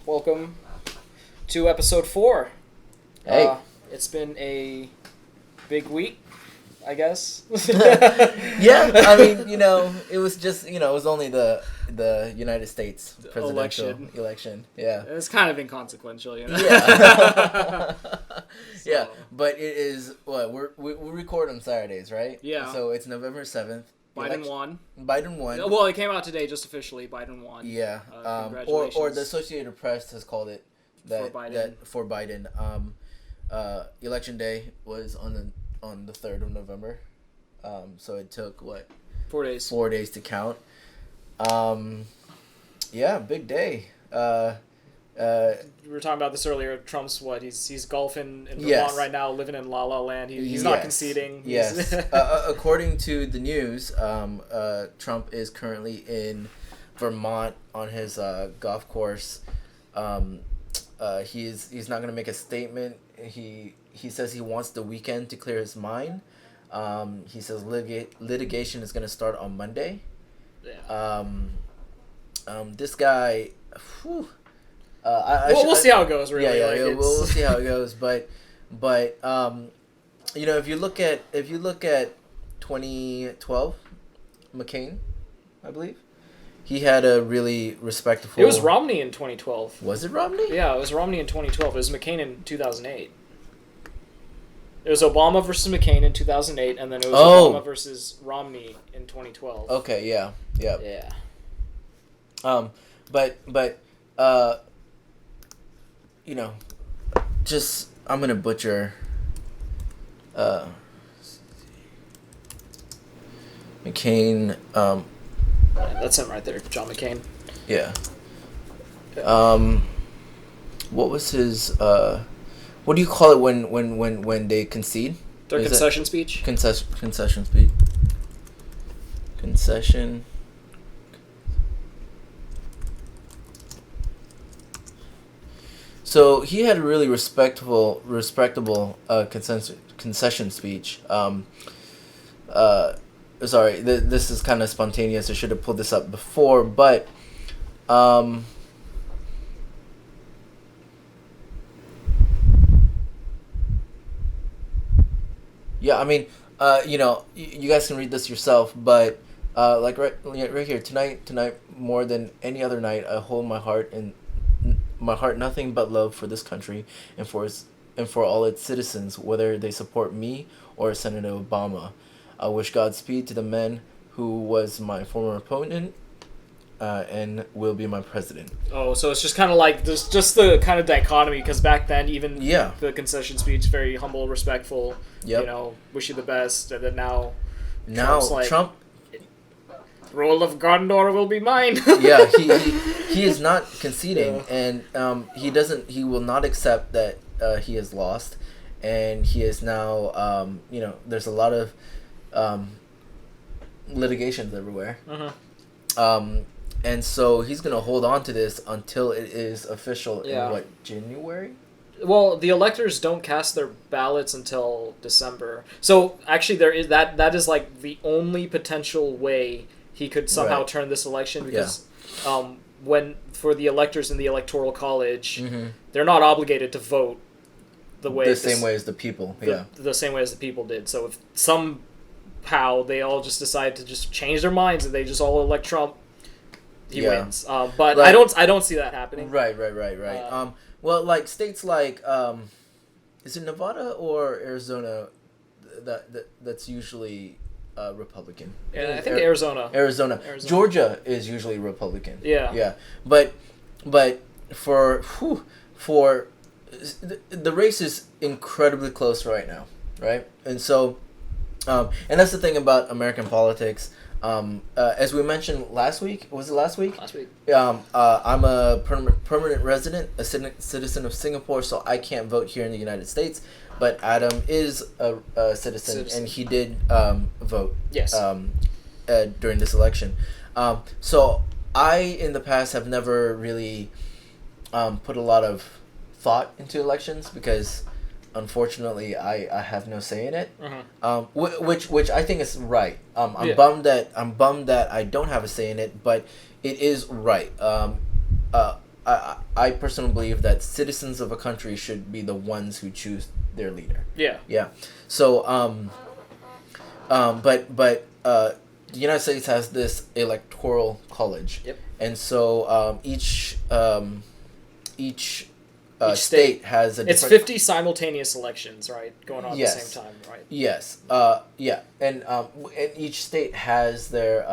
Welcome to episode 4. Hey. It's been a big week, I guess. Yeah, I mean, it was just, it was only the United States presidential election. Yeah. It's kind of inconsequential, Yeah. So- Yeah, but it is, we record on Saturdays, right? Yeah. So it's November 7th. Biden won. Biden won. Well, it came out today just officially. Biden won. Yeah. Congratulations. Or the Associated Press has called it that For Biden. Election day was on the 3rd of November. So it took 4 days. 4 days to count. Yeah, big day. We were talking about this earlier. Trump's he's golfing in Vermont right now, living in La La Land. He's not conceding. Yes. According to the news, Trump is currently in Vermont on his golf course. He's not going to make a statement. He says he wants the weekend to clear his mind. He says litigation is going to start on Monday. Yeah. This guy, whew, we'll see how it goes. Really, yeah. We'll see how it goes. But if you look at 2012, McCain, I believe, he had a really respectable. It was Romney in 2012. Was it Romney? Yeah, it was Romney in 2012. It was McCain in 2008. It was Obama versus McCain in 2008, and then it was Obama versus Romney in 2012. Okay, yeah. Yeah. But just I'm gonna butcher. McCain. That's him right there, John McCain. Yeah. What was his? What do you call it when they concede? Their concession speech. Concession speech. Concession. So he had a really respectable concession speech. Sorry, this is kind of spontaneous. I should have pulled this up before, but yeah, I mean, you guys can read this yourself, but right here tonight more than any other night, I hold my heart nothing but love for this country and for all its citizens, whether they support me or Senator Obama. I wish Godspeed to the man who was my former opponent and will be my president. Oh, so it's just kind of like there's just the kind of dichotomy, because back then even the concession speech very humble, respectful. Yep. Wish you the best, and then now Trump. Role of Gondor will be mine. Yeah, he is not conceding, and he will not accept that he has lost, and he is now there's a lot of litigations everywhere. And so he's gonna hold on to this until it is official in January? Well, the electors don't cast their ballots until December. So actually there is that is like the only potential way he could somehow turn this election, because when for the electors in the Electoral College, they're not obligated to vote the same way as the people. The same way as the people did. So if somehow they all just decide to just change their minds and they just all elect Trump, he wins. But I don't see that happening. Right. Well, like states like is it Nevada or Arizona that's usually Republican? Yeah, I think Arizona. Georgia is usually Republican. Yeah. But for the race is incredibly close right now, right? And so and that's the thing about American politics. As we mentioned last week, was it last week? Last week. I'm a permanent resident, a citizen of Singapore, so I can't vote here in the United States. But Adam is a citizen, and he did vote. Yes. During this election. So I, in the past, have never really put a lot of thought into elections because, unfortunately, I have no say in it. Which I think is right. I'm bummed that I don't have a say in it, but it is right. I I personally believe that citizens of a country should be the ones who choose their leader. Yeah. Yeah. So but the United States has this electoral college. Yep. And so each state has a different... It's 50 simultaneous elections, right? Going on at the same time, right? Yes. Yeah. And each state has their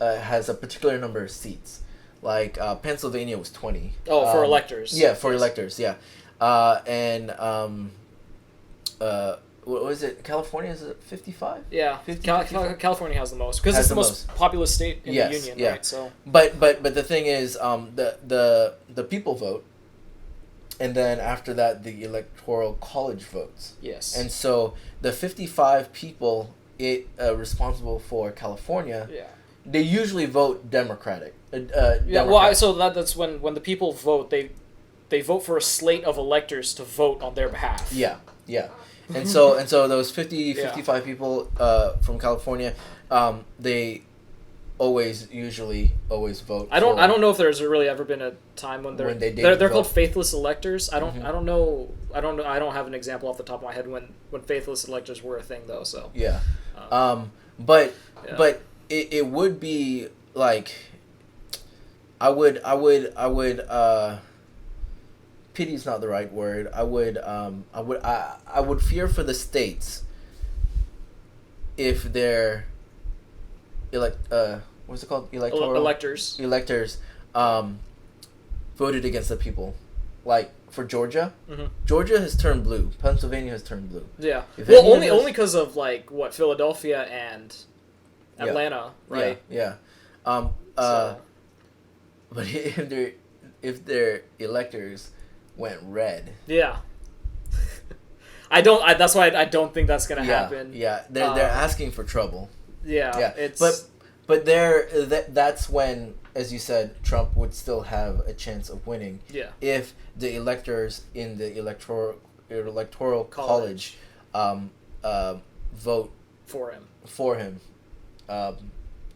has a particular number of seats. Like Pennsylvania was 20. Oh, for electors. Yeah, for electors. Yeah. And what was it? California is it 55? Yeah. 50, California has the most because it's the most populous state in the union, yeah. right? So. But the thing is, the people vote, and then after that, the electoral college votes. Yes. And so the 55 people responsible for California. Yeah. They usually vote Democratic. Yeah. Well, so that's when the people vote, they vote for a slate of electors to vote on their behalf. Yeah. Yeah. And so those 55 people from California, they usually vote. I don't know if there's really ever been a time when they're called faithless electors. I don't know. I don't have an example off the top of my head when faithless electors were a thing though. So yeah. But it would be like I would pity is not the right word. I would fear for the states if they're what's it called? Electors voted against the people. Like for Georgia, mm-hmm. Georgia has turned blue. Pennsylvania has turned blue. Yeah. Well, only because of like what Philadelphia and Atlanta, right? Yeah. But if their electors went red. Yeah. That's why I don't think that's gonna happen. Yeah, they're asking for trouble. Yeah. It's but that's when, as you said, Trump would still have a chance of winning. Yeah. If the electors in the electoral college vote for him,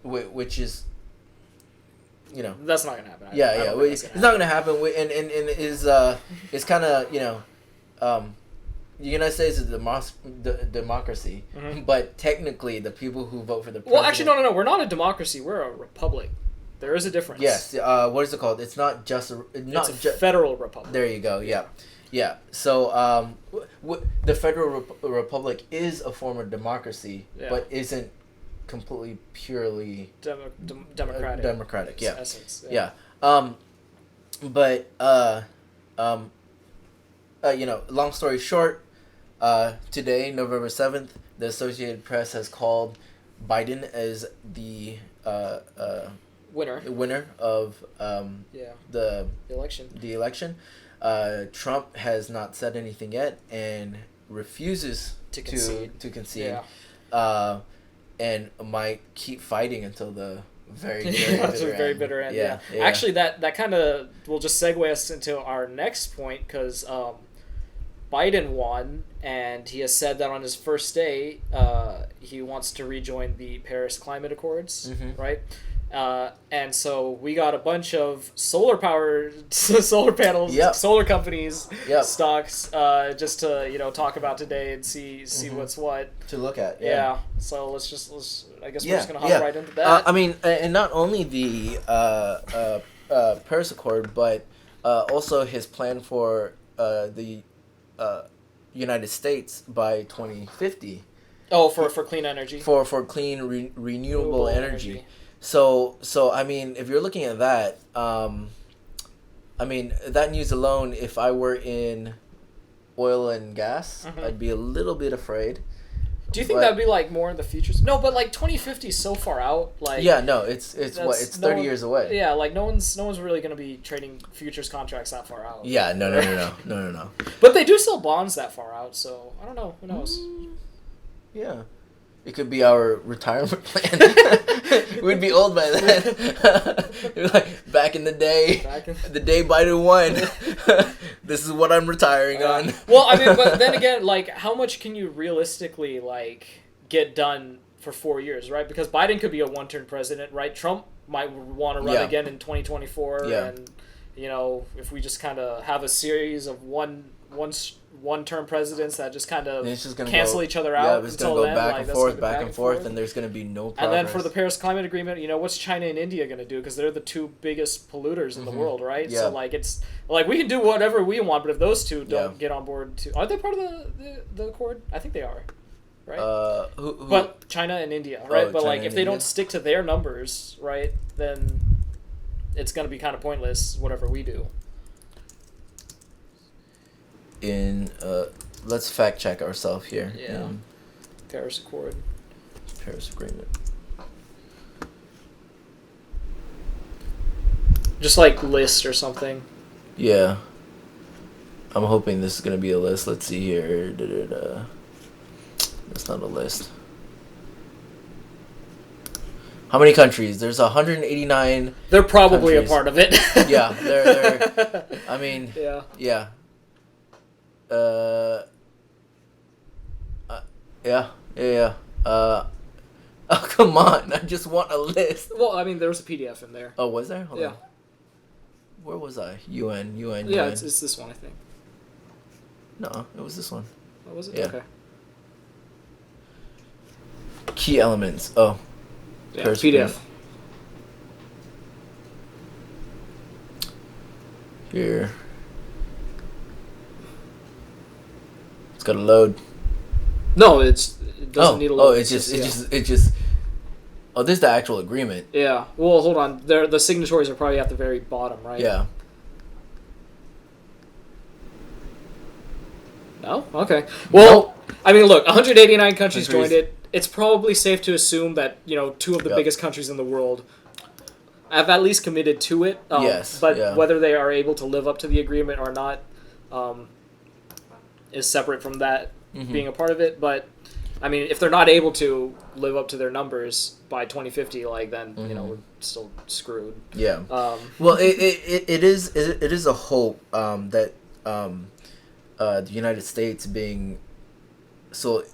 which is, you know, that's not gonna happen. It's not gonna happen. And is kind of, you know, the United States is a democracy, mm-hmm. but technically the people who vote for the president... Well, actually, no. We're not a democracy. We're a republic. There is a difference. Yes. What is it called? It's not just it's a federal republic. There you go. Yeah. So the federal republic is a form of democracy, but isn't completely purely democratic. Democratic. Yeah. Essence. Yeah. But you know, long story short, today, November 7th, the Associated Press has called Biden as the winner of the election. Trump has not said anything yet and refuses to concede. Yeah. And might keep fighting until the very bitter end. Yeah. Actually, that kind of will just segue us into our next point, because Biden won, and he has said that on his first day he wants to rejoin the Paris Climate Accords, mm-hmm. right? And so we got a bunch of solar panels, solar companies, stocks, just to talk about today and see mm-hmm. what's what to look at. Yeah. So let's I guess we're just gonna hop right into that. I mean, and not only the Paris Accord, but also his plan for the United States by 2050. Oh, for clean energy. For clean renewable energy. So I mean, if you're looking at that, I mean, that news alone, if I were in oil and gas, mm-hmm. I'd be a little bit afraid. Do you think that'd be like more in the future? No, but like 2050 is so far out. Like it's 30 years away. Yeah, like no one's really gonna be trading futures contracts that far out. Yeah, no. But they do sell bonds that far out, so I don't know. Who knows? Yeah. It could be our retirement plan. We'd be old by then. Like back in the day, the day Biden won. This is what I'm retiring on. Well, I mean, but then again, like, how much can you realistically get done for 4 years, right? Because Biden could be a one-term president, right? Trump might want to run again in 2024, and if we just kind of have a series of one-term presidents that just kind of cancel each other out. Yeah, it's going to go back and forth, and there's going to be no progress. And then for the Paris Climate Agreement, what's China and India going to do? Because they're the two biggest polluters in the world, right? Yeah. So, it's we can do whatever we want, but if those two don't get on board, aren't they part of the accord? I think they are, right? Who? But China and India, right? Oh, but China if they don't stick to their numbers, right, then it's going to be kind of pointless whatever we do. Let's fact check ourselves here. Yeah. Paris Accord. Paris Agreement. Just list or something. Yeah. I'm hoping this is gonna be a list. Let's see here. That's not a list. How many countries? There's 189. They're probably countries. A part of it. Yeah, they're. I mean. Yeah. Yeah. Yeah. Oh, come on! I just want a list. Well, I mean, there was a PDF in there. Oh, was there? Hold yeah. on. Where was I? UN. Yeah, it's this one, I think. No, it was this one. Oh, was it? Yeah. Okay. Key elements. Oh. Yeah, PDF. Here. It's got to load. No, it doesn't need a load. Oh, it just. Oh, this is the actual agreement. Yeah. Well, hold on. The signatories are probably at the very bottom, right? Yeah. No? Okay. Well, I mean, look, 189 countries joined it. It's probably safe to assume that, two of the biggest countries in the world have at least committed to it. Yes. But whether they are able to live up to the agreement or not is separate from that being a part of it. But, I mean, if they're not able to live up to their numbers by 2050, then, we're still screwed. Yeah. Well, it is a hope that the United States being so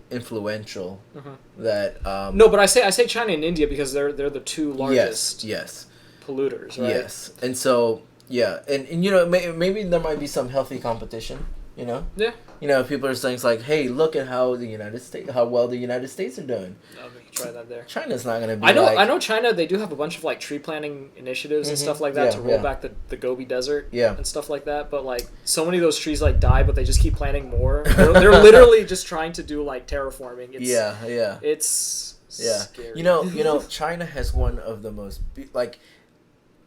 influential that no, but I say China and India because they're the two largest polluters, right? Yes, and so and maybe there might be some healthy competition, Yeah. People are saying hey, look at how well the United States are doing. Try that there. China's not going to be. I know China. They do have a bunch of tree planting initiatives and stuff like that to roll back the Gobi Desert and stuff like that. But so many of those trees die, but they just keep planting more. They're literally just trying to do terraforming. It's scary. China has one of the most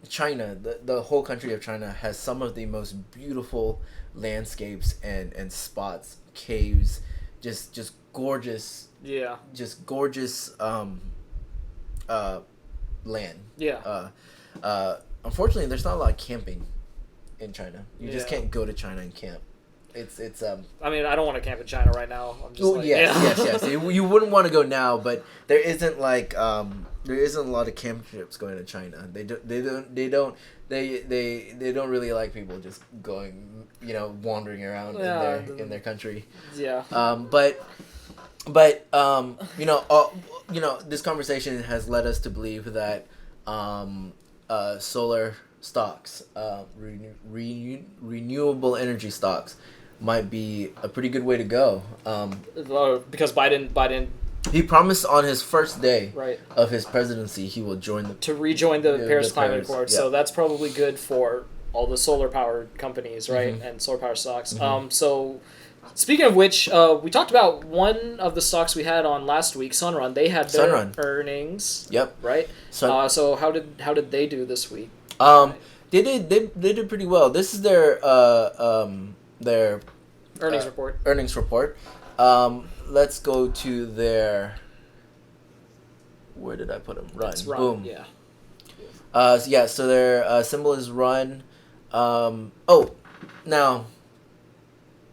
China, the whole country of China has some of the most beautiful landscapes and spots, caves, just gorgeous. Yeah. Just gorgeous land. Yeah. Unfortunately, there's not a lot of camping in China. You just can't go to China and camp. It's I mean, I don't want to camp in China right now. I'm just yes. You wouldn't want to go now, but there isn't a lot of camp trips going to China. They don't really like people just going, wandering around in their country. Yeah. But this conversation has led us to believe that solar stocks, renewable energy stocks, might be a pretty good way to go. Because Biden. He promised on his first day right. of his presidency he will rejoin the Paris Climate Accord. Yeah. So that's probably good for all the solar powered companies, right, and solar power stocks. So. Speaking of which, we talked about one of the stocks we had on last week, Sunrun. They had their earnings. Yep. Right. So how did they do this week? They did pretty well. This is their earnings report. Earnings report. Let's go to their. Where did I put them? Run. It's Run. Boom. Yeah. So their symbol is Run. Now.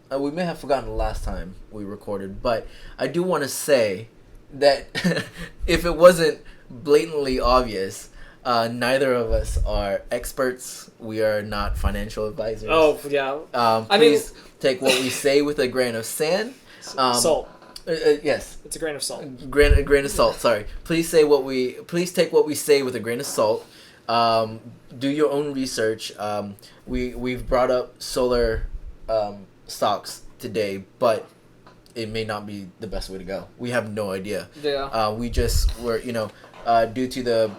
We may have forgotten the last time we recorded, but I do want to say that if it wasn't blatantly obvious, neither of us are experts. We are not financial advisors. Oh, yeah. Please take what we say with a grain of sand. Salt. Yes. It's a grain of salt. A grain of salt, sorry. Please take what we say with a grain of salt. Do your own research. We've brought up solar stocks today, but it may not be the best way to go. We have no idea. Yeah. We just were, due to the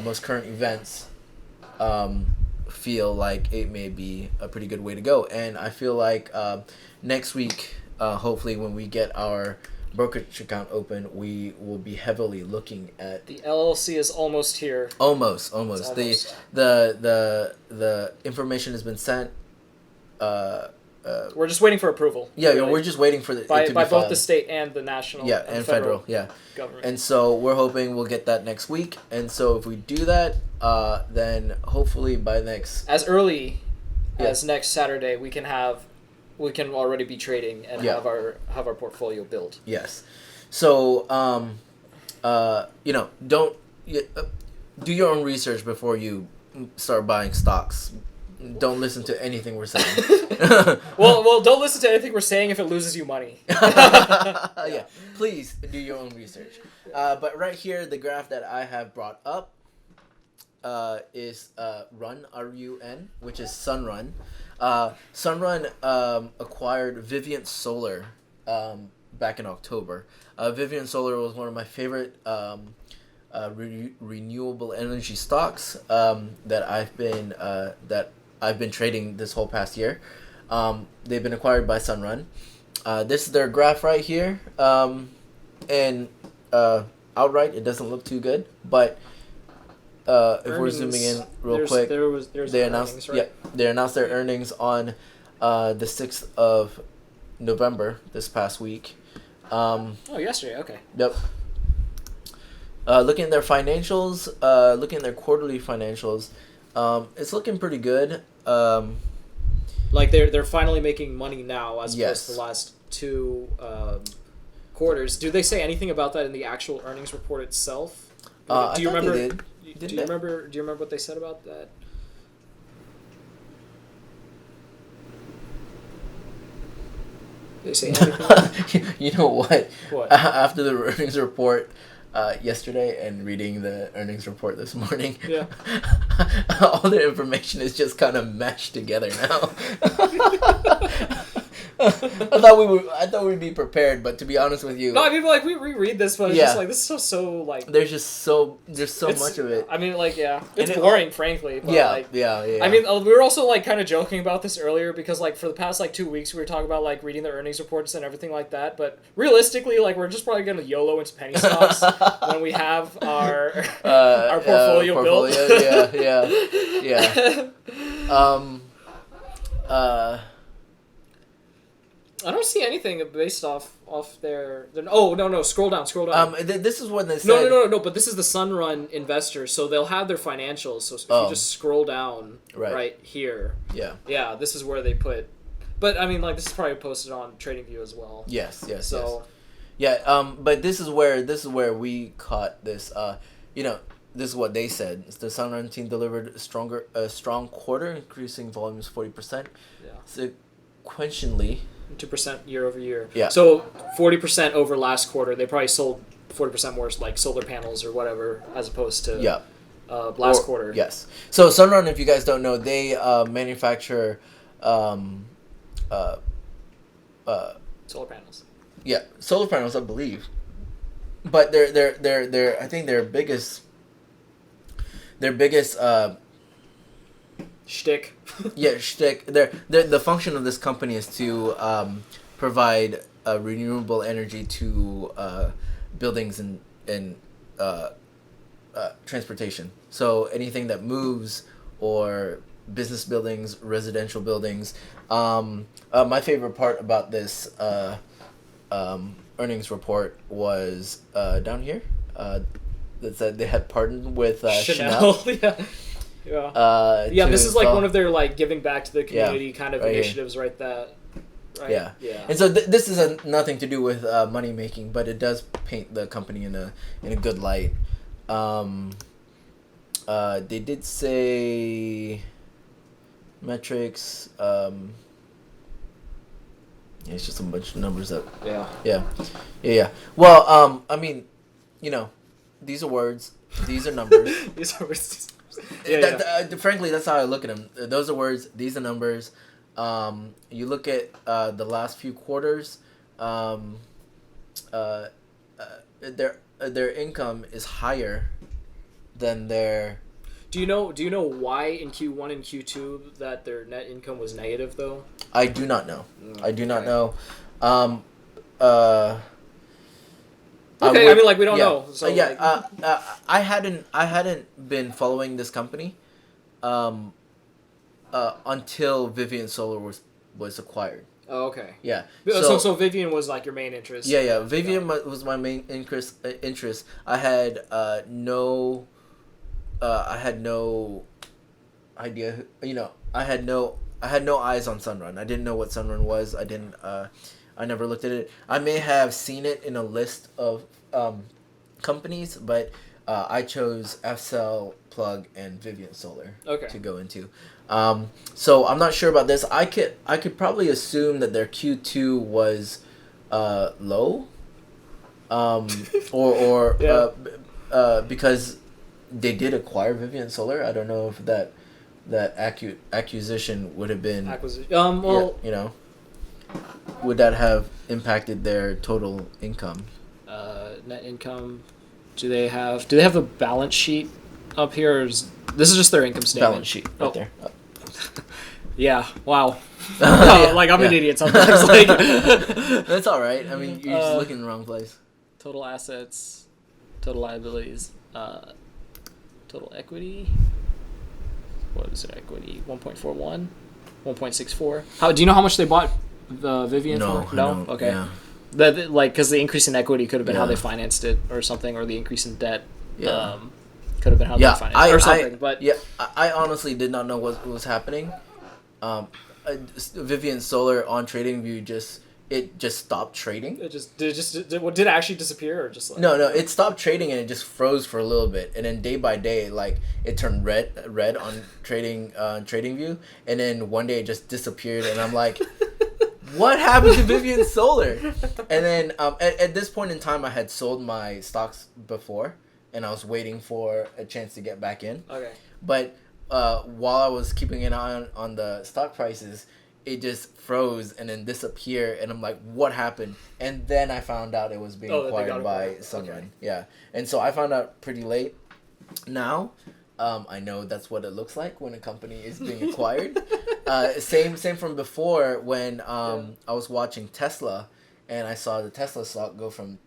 most current events, feel like it may be a pretty good way to go. And I feel like next week, hopefully when we get our brokerage account open, we will be heavily looking at the LLC is almost here. Almost. It's almost. The information has been sent. We're just waiting for approval. Yeah, really. we're just waiting for by both both the state and the national. Yeah, and federal. Yeah, government. And so we're hoping we'll get that next week. And so if we do that, then hopefully by next as early as next Saturday, we can already be trading and have our portfolio built. Yes. So don't do your own research before you start buying stocks. Don't listen to anything we're saying. well, don't listen to anything we're saying if it loses you money. Yeah, please do your own research. But right here, the graph that I have brought up is Run, RUN, which is Sunrun. Sunrun acquired Vivint Solar back in October. Vivint Solar was one of my favorite renewable energy stocks that I've been trading this whole past year. They've been acquired by Sunrun. This is their graph right here. And outright, it doesn't look too good. But if we're zooming in real quick, they announced earnings, right? They announced their earnings on the 6th of November this past week. Yesterday. Okay. Yep. Looking at their financials, looking at their quarterly financials, it's looking pretty good. Like they're finally making money now as opposed to the last two quarters. Do they say anything about that in the actual earnings report itself? Do you remember? They did. Do you remember what they said about that? Did they say anything? You know what? What? After the earnings report yesterday and reading the earnings report this morning, all the information is just kind of mashed together now. I thought we'd be prepared, but to be honest with you, no, I mean, like we reread this, but it's just like this is so like there's so much of it. I mean, like it's boring, frankly. But yeah. I mean, we were also like kind of joking about this earlier because like for the past like 2 weeks we were talking about like reading the earnings reports and everything like that. But realistically, like we're just probably gonna YOLO into penny stocks when we have our portfolio built. Yeah. I don't see anything based off their. Oh no! Scroll down. This is what they said. No. But this is the Sunrun investor, so they'll have their financials. So if you just scroll down right here, yeah, this is where they put. But I mean, like this is probably posted on TradingView as well. Yes. So, but this is where we caught this. This is what they said. The Sunrun team delivered a strong quarter, increasing volumes 40%. Yeah. Sequentially. 2% year over year. Yeah. So 40% over last quarter. They probably sold 40% more like solar panels or whatever, as opposed to last quarter. Yes. So Sunrun, if you guys don't know, they manufacture solar panels. Yeah, solar panels, I believe. But they're I think their biggest shtick. Shtick. The function of this company is to provide renewable energy to buildings and transportation. So anything that moves or business buildings, residential buildings. My favorite part about this earnings report was down here. That said they had partnered with Chanel. This is like one of their like giving back to the community kind of initiatives, right? Yeah. And so this is nothing to do with money making, but it does paint the company in a good light. They did say metrics. It's just a bunch of numbers up. Yeah. Well, I mean, these are words. These are numbers. These are words. Frankly, that's how I look at them. Those are words. These are numbers. You look at the last few quarters. Their income is higher than their. Do you know why in Q1 and Q2 that their net income was negative though? I do not know. I do not know. Okay, I mean, like, we don't know. So, I hadn't been following this company, until Vivian Solar was acquired. Oh, okay. Yeah. So Vivian was like your main interest. Yeah. Vivian was my main interest. I had no idea. I had no eyes on Sunrun. I didn't know what Sunrun was. I never looked at it. I may have seen it in a list of companies, but I chose FCell, Plug, and Vivian Solar to go into. So I'm not sure about this. I could probably assume that their Q2 was low, because they did acquire Vivian Solar. I don't know if that acquisition would have been would that have impacted their total income? Net income. Do they have a balance sheet up here? This is just their income statement. Balance sheet right there. Oh. Yeah. Wow. Like I'm an idiot sometimes. Like that's all right. I mean, you're just looking in the wrong place. Total assets, total liabilities, total equity. What is it? Equity 1.41, 1.64. How do you know how much they bought Vivian for? No. Okay. Yeah. Because the increase in equity could have been how they financed it or something, or the increase in debt could have been how they financed it or something. I honestly did not know what was happening. Vivian Solar on TradingView just stopped trading. Did it actually disappear or just like... No, it stopped trading and it just froze for a little bit, and then day by day, like it turned red on TradingView, and then one day it just disappeared, and I'm like. What happened to Vivian Solar? And then at this point in time, I had sold my stocks before, and I was waiting for a chance to get back in. Okay. But while I was keeping an eye on the stock prices, it just froze and then disappeared, and I'm like, what happened? And then I found out it was being acquired by Sunrun. Okay. Yeah. And so I found out pretty late. Now, I know that's what it looks like when a company is being acquired. Same from before when I was watching Tesla, and I saw the Tesla stock go from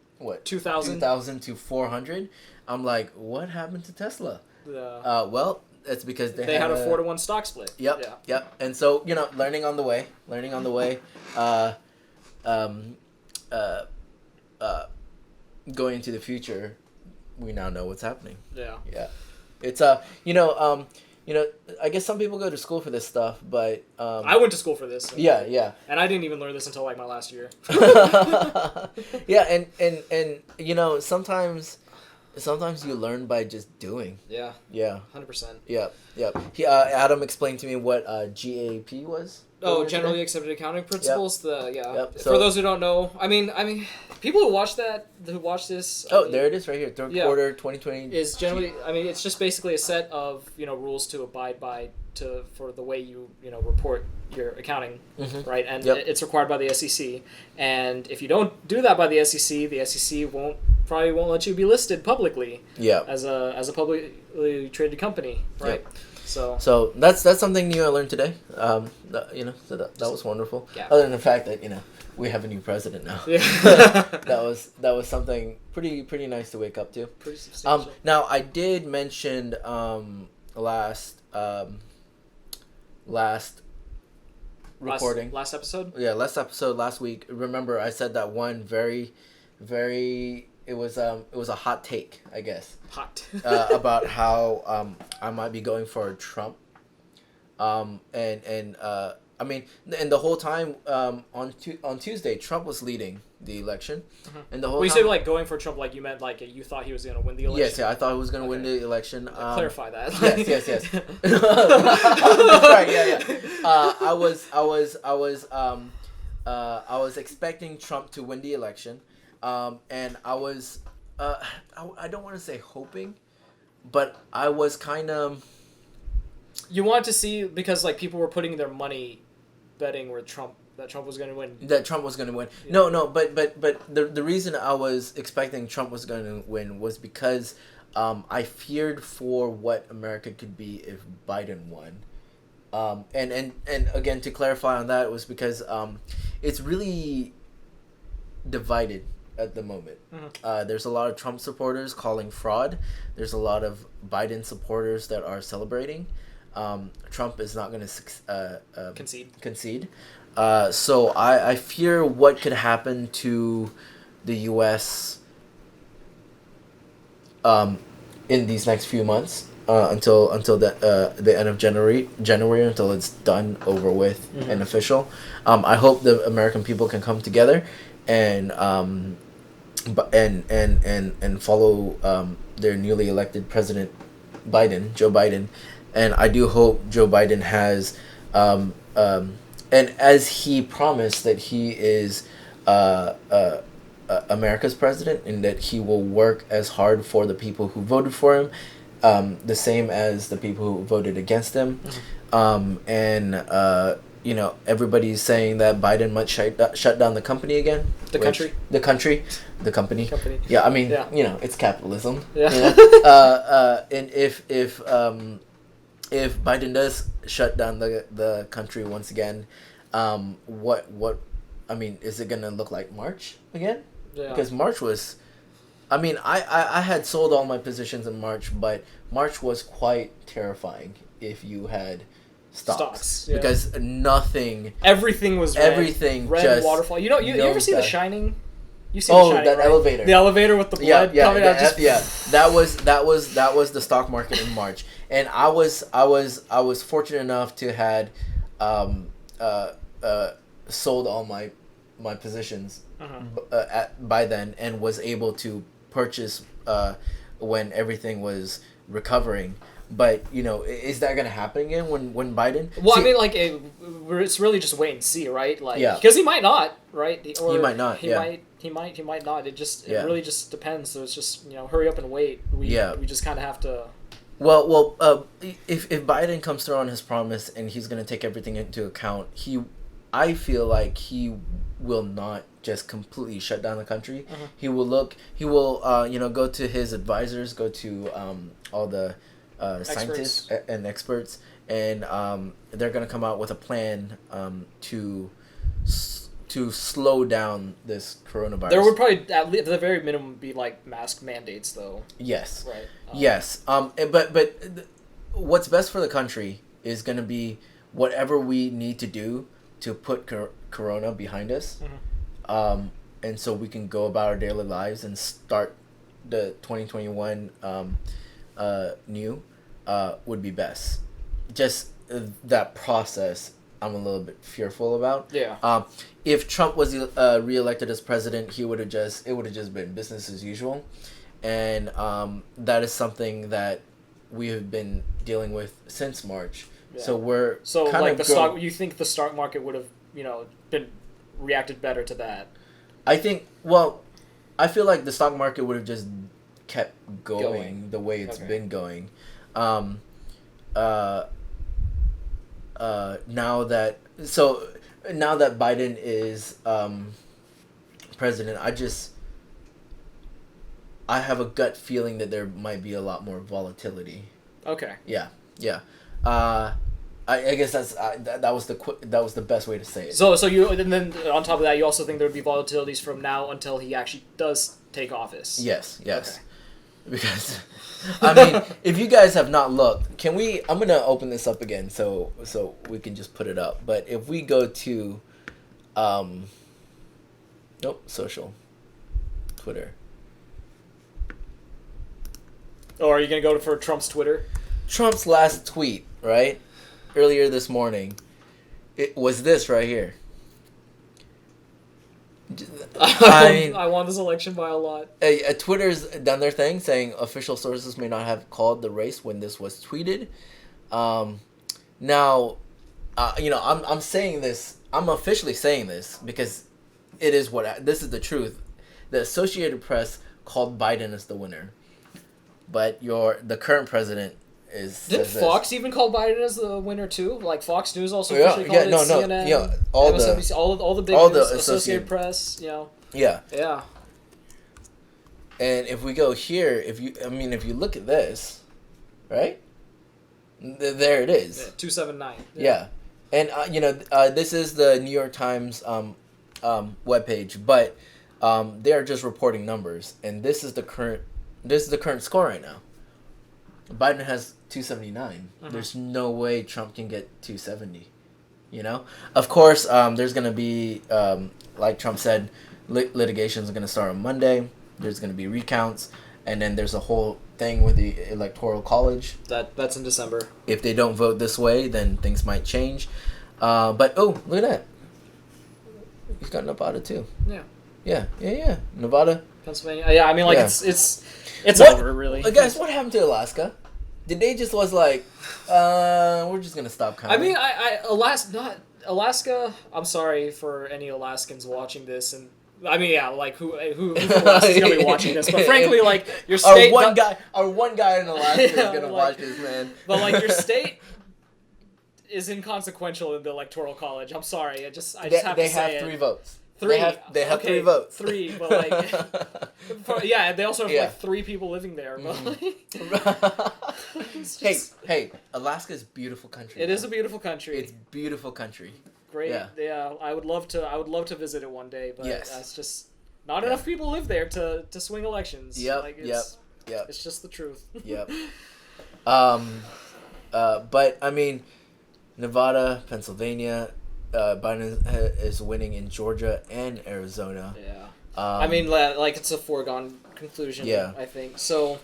2,000 to 400. I'm like, what happened to Tesla? Well, it's because they had a 4-to-1 stock split. Yep. And so learning on the way. Going into the future, we now know what's happening. Yeah. It's I guess some people go to school for this stuff, but I went to school for this. Yeah. And I didn't even learn this until like my last year. Yeah, and sometimes you learn by just doing. Yeah. Yeah. 100%. Yep. Adam explained to me what GAAP was. Oh, generally accepted accounting principles. Yep. So, for those who don't know, I mean, people who watch this. There it is right here. Third quarter 2020 is generally. I mean, it's just basically a set of rules to abide by for the way you report your accounting, right? And it's required by the SEC. And if you don't do that by the SEC probably won't let you be listed publicly. Yeah. As a publicly traded company, right? Yep. So that's something new I learned today. So that was wonderful. Yeah. Other than the fact that we have a new president now. Yeah. that was something pretty nice to wake up to. Pretty substantial. Now I did mention last recording. Last episode? Yeah, last episode last week. Remember I said that one very it was a hot take, I guess. About how I might be going for Trump. I mean, and the whole time on Tuesday, Trump was leading the election, and the whole. When you say like going for Trump, like you meant like you thought he was going to win the election. Yes, I thought he was going to win the election. Clarify that. Yes. That's right. Yeah. I was expecting Trump to win the election, and I was I don't want to say hoping, but I was kind of You want to see, because like people were putting their money betting where Trump was going to win. That Trump was going to win. Yeah. No, but the reason I was expecting Trump was going to win was because I feared for what America could be if Biden won. And again, to clarify on that, it was because it's really divided at the moment. Mm-hmm. There's a lot of Trump supporters calling fraud. There's a lot of Biden supporters that are celebrating. Trump is not going to concede. So I fear what could happen to the U.S. In these next few months until the end of January until it's done, over with, and official. I hope the American people can come together and follow their newly elected president, Joe Biden. And I do hope Joe Biden has, and as he promised that he is America's president, and that he will work as hard for the people who voted for him, the same as the people who voted against him. Everybody's saying that Biden might shut down the company again. The company. Yeah, I mean, it's capitalism. Yeah. And if Biden does shut down the country once again, what I mean, is it gonna look like March again? Yeah. Because March was, I mean, I had sold all my positions in March, but March was quite terrifying if you had stocks. Yeah. Because everything was red waterfall. You ever see The Shining? You see The Shining, that right? Elevator. The elevator with the blood coming out. That was the stock market in March, and I was fortunate enough to had sold all my positions by then, and was able to purchase when everything was recovering. But is that gonna happen again when Biden? Well, I mean, like it's really just wait and see, right? Like, because he might not, right? Or he might not. He might not. It really just depends. So it's just hurry up and wait. We just kind of have to. Well, if Biden comes through on his promise and he's gonna take everything into account, I feel like he will not just completely shut down the country. He will go to his advisors, go to all the scientists and experts, and they're gonna come out with a plan to slow down this coronavirus. There would probably at the very minimum be like mask mandates, though. Yes. Right. Yes. But what's best for the country is gonna be whatever we need to do to put corona behind us, and so we can go about our daily lives and start the 2021 new would be best. Just that process, I'm a little bit fearful about. Yeah. If Trump was reelected as president, it would have just been business as usual, and that is something that we have been dealing with since March. Yeah. So we're stock. You think the stock market would have been reacted better to that? I think. Well, I feel like the stock market would have just kept going the way it's been going. Now that Biden is president, I have a gut feeling that there might be a lot more volatility. Okay. Yeah. I guess that was the best way to say it. So you, and then on top of that, you also think there would be volatilities from now until he actually does take office. Yes. Okay. Because I mean, if you guys have not looked, I'm gonna open this up again so we can just put it up. But if we go to social, Twitter. Oh, are you gonna go for Trump's Twitter? Trump's last tweet, right? Earlier this morning, it was this right here. I won this election by a lot. Twitter's done their thing, saying official sources may not have called the race when this was tweeted. Now, I'm saying this. I'm officially saying this because it is this is the truth. The Associated Press called Biden as the winner, but the current president Did Fox even call Biden as the winner too? Like Fox News also officially called it. CNN, yeah, all the big all news, the Associated Press, Yeah. Yeah. And if we go here, if you look at this, right? There it is. 279. Yeah. And this is the New York Times webpage, but they are just reporting numbers, and this is the current score right now. Biden has 279. Mm-hmm. There's no way Trump can get 270. Of course, there's gonna be like Trump said, litigation is gonna start on Monday. There's gonna be recounts, and then there's a whole thing with the Electoral College. That's in December. If they don't vote this way, then things might change. But look at that. He's got Nevada too. Yeah. Nevada, Pennsylvania. Yeah, I mean, like it's over really. Guys, what happened to Alaska? Did they just was like, we're just gonna stop counting? I mean, Alaska. I'm sorry for any Alaskans watching this, and I mean, yeah, like who else is gonna be watching this? But frankly, like your state, our one guy in Alaska is gonna watch this, man. But like your state is inconsequential in the Electoral College. I'm sorry, I just have to say they have 3 votes. 3. They have 3 votes. 3, but like, yeah, they also have like 3 people living there. But like, hey, Alaska's a beautiful country. It is a beautiful country. It's beautiful country. Great. Yeah. I would love to visit it one day, but yes. That's just not enough people live there to swing elections. Yep. It's just the truth. Yep. But I mean, Nevada, Pennsylvania, Biden is winning in Georgia and Arizona. Yeah. I mean, like it's a foregone conclusion. Yeah. I think so.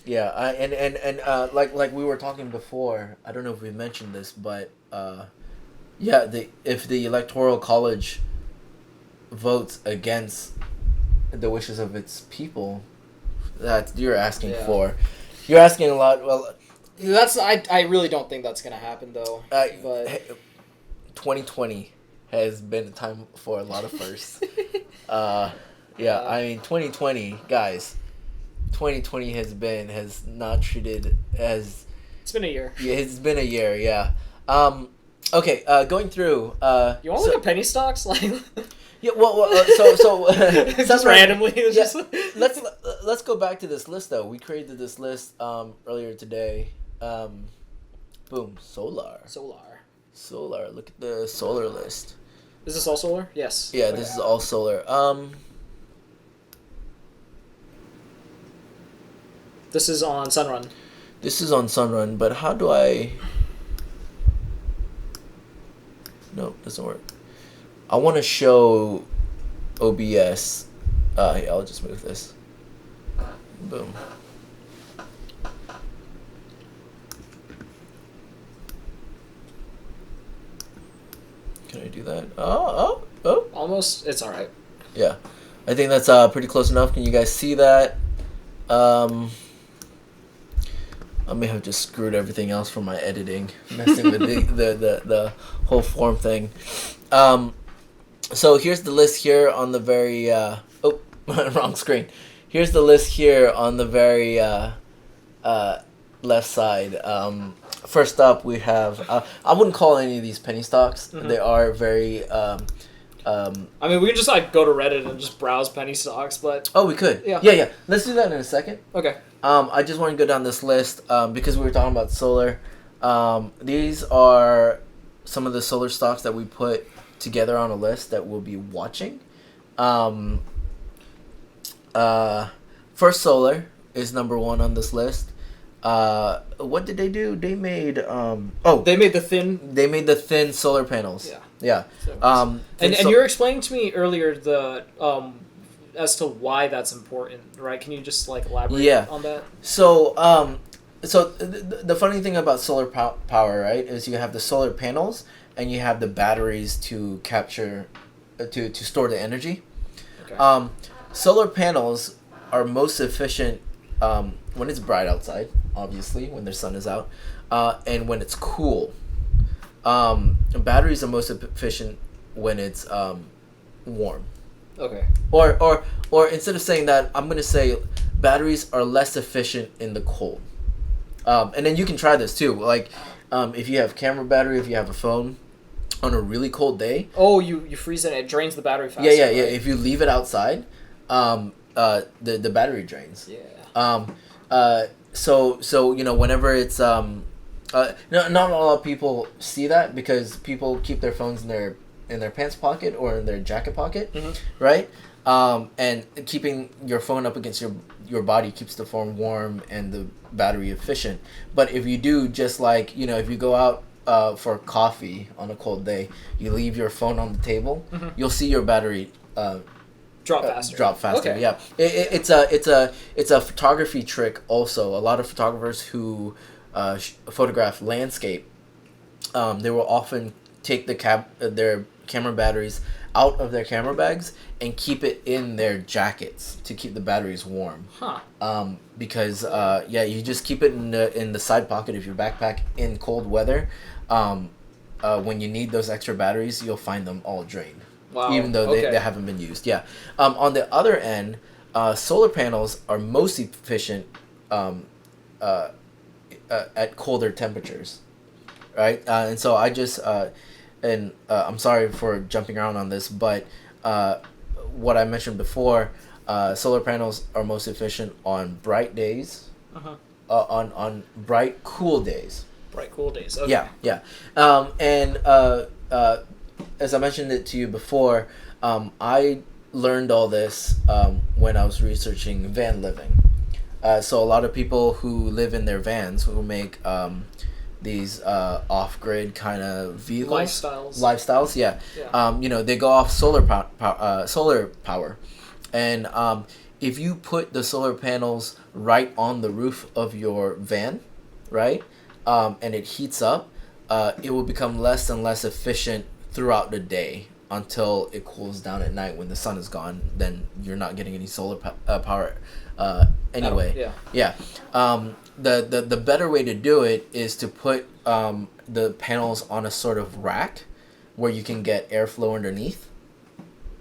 Yeah. And like we were talking before. I don't know if we mentioned this, but if the Electoral College votes against the wishes of its people, that you're asking for. You're asking a lot. Well, I really don't think that's gonna happen though. But 2020 has been a time for a lot of firsts. I mean 2020, guys. 2020 has not treated as. It's been a year. Yeah, it's been a year. Yeah. Okay. Going through. You want to look at penny stocks, like? Yeah. Well. So. Just randomly. Let's go back to this list though. We created this list earlier today. Boom. Solar. Look at the solar list. Is this all solar? Yes. Yeah, this is all solar. This is on Sunrun. But how do I... No, it doesn't work. I want to show OBS. I'll just move this. Boom. Can I do that? Oh. Almost. It's all right. Yeah. I think that's pretty close enough. Can you guys see that? I may have just screwed everything else from my editing, messing with the whole form thing. So here's the list here on the very wrong screen. Here's the list here on the very left side. First up, we have I wouldn't call any of these penny stocks. Mm-hmm. They are very. I mean, we can just like go to Reddit and just browse penny stocks, but we could. Yeah. Let's do that in a second. Okay. I just want to go down this list because we were talking about solar. These are some of the solar stocks that we put together on a list that we'll be watching. First Solar is number 1 on this list. What did they do? They made they made the thin solar panels. Yeah. So, and you were explaining to me earlier the as to why that's important, right? Can you just like elaborate on that? So the funny thing about solar power, right, is you have the solar panels and you have the batteries to capture to store the energy. Okay. Solar panels are most efficient when it's bright outside, obviously, when the sun is out, and when it's cool. Batteries are most efficient when it's warm. Okay. Or instead of saying that, I'm gonna say batteries are less efficient in the cold. And then you can try this too. Like, if you have camera battery, if you have a phone, on a really cold day. Oh, you freeze it. It drains the battery faster. Yeah. Right? If you leave it outside, the battery drains. Yeah. So whenever it's not a lot of people see that because people keep their phones in their pants pocket or in their jacket pocket, right? And keeping your phone up against your body keeps the phone warm and the battery efficient. But if you do, just like if you go out for coffee on a cold day, you leave your phone on the table, you'll see your battery drop faster. Okay. Yeah, it's a photography trick. Also, a lot of photographers who photograph landscape, they will often take their camera batteries out of their camera bags and keep it in their jackets to keep the batteries warm. Because you just keep it in the side pocket of your backpack in cold weather. When you need those extra batteries, you'll find them all drained. Wow. Even though they haven't been used. Yeah. On the other end, solar panels are most efficient at colder temperatures, right? And so I just I'm sorry for jumping around on this, but what I mentioned before, solar panels are most efficient on bright days, on bright cool days. Bright cool days. Okay. Yeah. As I mentioned it to you before, I learned all this when I was researching van living. So a lot of people who live in their vans who make these off-grid kind of vehicles, lifestyles, yeah. They go off solar power, and if you put the solar panels right on the roof of your van, right, and it heats up, it will become less and less efficient throughout the day until it cools down at night when the sun is gone. Then you're not getting any solar power anyway. Yeah. The better way to do it is to put the panels on a sort of rack where you can get airflow underneath,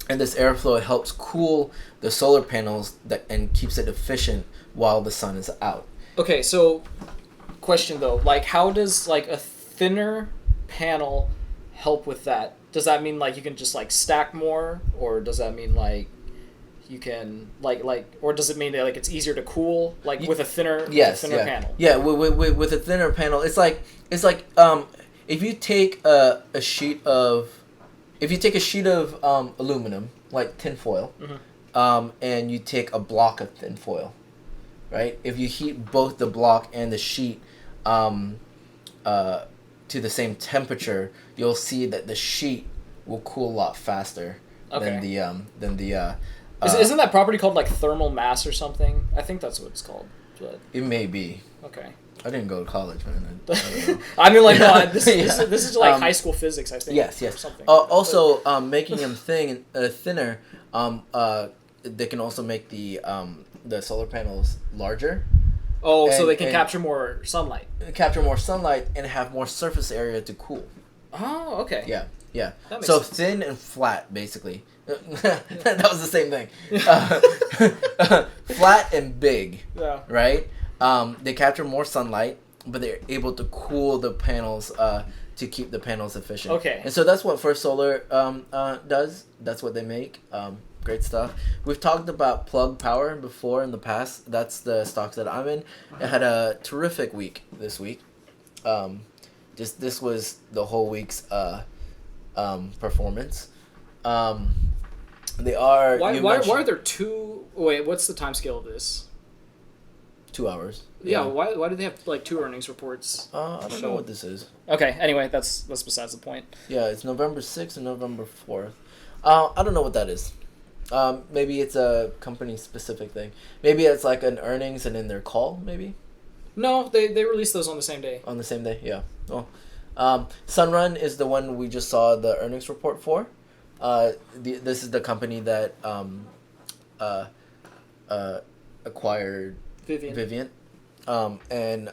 and this airflow helps cool the solar panels and keeps it efficient while the sun is out. Okay, so question though, like how does like a thinner panel help with that? Does that mean like you can just like stack more, or does that mean like you can or does it mean that like it's easier to cool with a thinner panel? Yeah, with a thinner panel, it's like if you take a sheet of aluminum, like tinfoil, and you take a block of tinfoil, right? If you heat both the block and the sheet to the same temperature, you'll see that the sheet will cool a lot faster than the Isn't that property called like thermal mass or something? I think that's what it's called. But it may be. Okay. I didn't go to college, man. I mean, like, no, this is like high school physics, I think. Yes. Or something. Also, making them thinner, they can also make the solar panels larger. Oh, so they can capture more sunlight. Capture more sunlight and have more surface area to cool. Oh, okay. Yeah. So sense. Thin and flat, basically. That was the same thing. Flat and big. Yeah. Right? They capture more sunlight, but they're able to cool the panels to keep the panels efficient. Okay. And so that's what First Solar does. That's what they make. Great stuff. We've talked about Plug Power before in the past. That's the stocks that I'm in. It had a terrific week this week. This was the whole week's performance. They are. Why are there two? Wait, what's the time scale of this? 2 hours. Yeah. Why do they have like two earnings reports? I don't know what this is. Okay. Anyway, that's besides the point. Yeah, it's November 6th and November 4th. I don't know what that is. Maybe it's a company specific thing. Maybe it's like an earnings and in their call. Maybe. No, they release those on the same day. On the same day, yeah. Well, Sunrun is the one we just saw the earnings report for. This is the company that acquired Vivint. And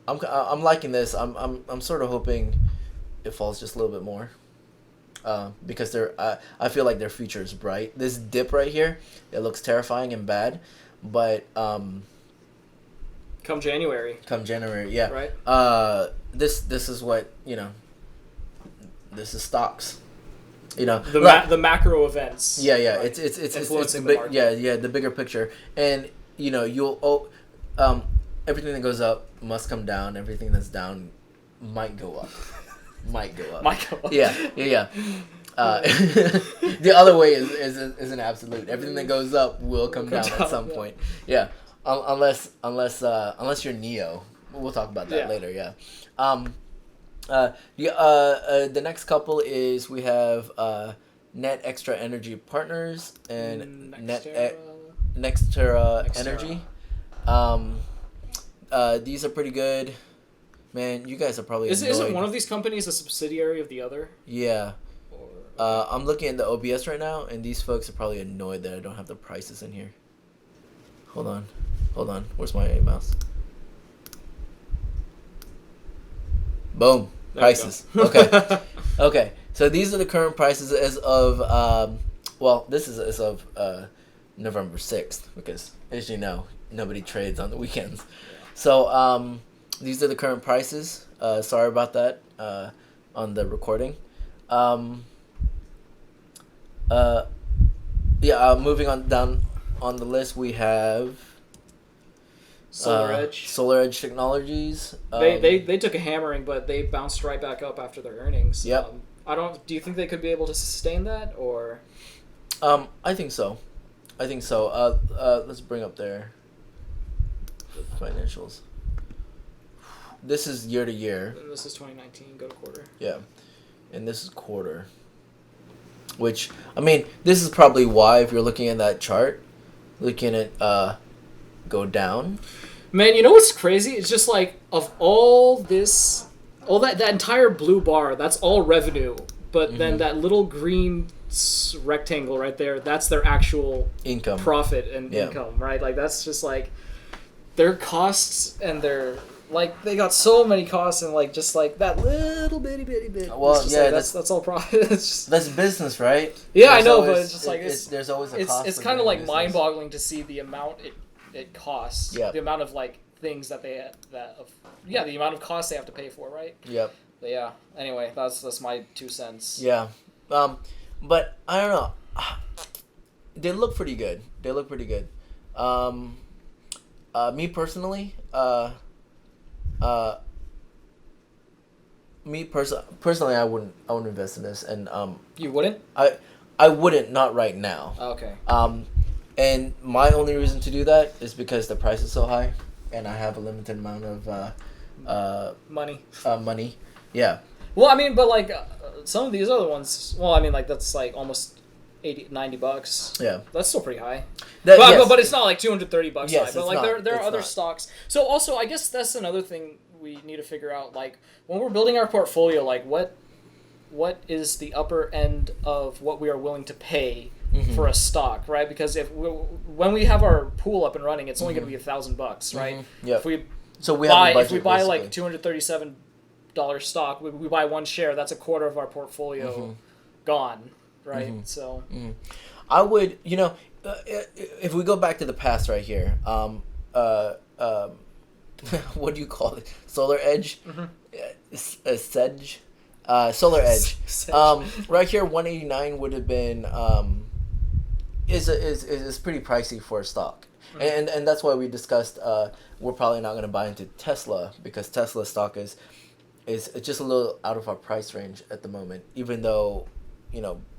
I'm liking this. I'm sort of hoping it falls just a little bit more. Because I feel like their future is bright. This dip right here, it looks terrifying and bad, but Come January. Yeah. Right. This is what This is stocks. The macro events. Yeah. Right? It's influencing the the market. yeah, the bigger picture, and everything that goes up must come down. Everything that's down might go up. Might go up. Yeah. The other way is an absolute. Everything that goes up will come down at some point. Yeah. Unless you're Neo. We'll talk about that later. Yeah. The next couple is we have Net Extra Energy Partners and Nextera Energy. These are pretty good. Man, you guys are probably Isn't one of these companies a subsidiary of the other? Yeah. I'm looking at the OBS right now, and these folks are probably annoyed that I don't have the prices in here. Hold on. Where's my mouse? Boom. Prices. Okay. Okay. So these are the current prices as of this is as of November 6th, because as you know, nobody trades on the weekends. So these are the current prices. Sorry about that on the recording. Moving on down on the list, we have Solar Edge Technologies. They took a hammering, but they bounced right back up after their earnings. Yep. Do you think they could be able to sustain that, or? I think so. Let's bring up their financials. This is year to year. And this is 2019. Go to quarter. Yeah, and this is quarter. Which, I mean, this is probably why, if you're looking at that chart, looking at go down. Man, you know what's crazy? It's just like, of all that entire blue bar, that's all revenue. But then that little green rectangle right there, that's their actual income, profit and income, right? Like, that's just like their costs and their... Like, they got so many costs, and like just like that little bitty bit. Well, yeah, like, that's all profit. That's business, right? Yeah, I know, but it's just like there's always a cost. It's kind of like mind-boggling to see the amount it costs. Yeah. The amount of like things that the amount of costs they have to pay for, right? Yep. But yeah. Anyway, that's my 2 cents. Yeah. But I don't know. They look pretty good. Me personally, personally, I wouldn't invest in this, and You wouldn't? I wouldn't, not right now. Okay. And my only reason to do that is because the price is so high, and I have a limited amount of money. Yeah. Well, I mean, but like some of these other ones. Well, I mean, like that's like almost $80-$90. Yeah. That's still pretty high. But it's not like $230 yes, high. But like there are other not. Stocks. So also, I guess that's another thing we need to figure out. Like when we're building our portfolio, like what is the upper end of what we are willing to pay for a stock, right? Because when we have our pool up and running, it's only going to be $1,000, right? Yeah. If we buy like $237 stock, we buy one share. That's a quarter of our portfolio gone, right? So I would, if we go back to the past right here, what do you call it? Solar Edge, Sedge. Solar Edge. Right here, 189 would have been is pretty pricey for a stock, and that's why we discussed we're probably not going to buy into Tesla, because Tesla stock is just a little out of our price range at the moment, even though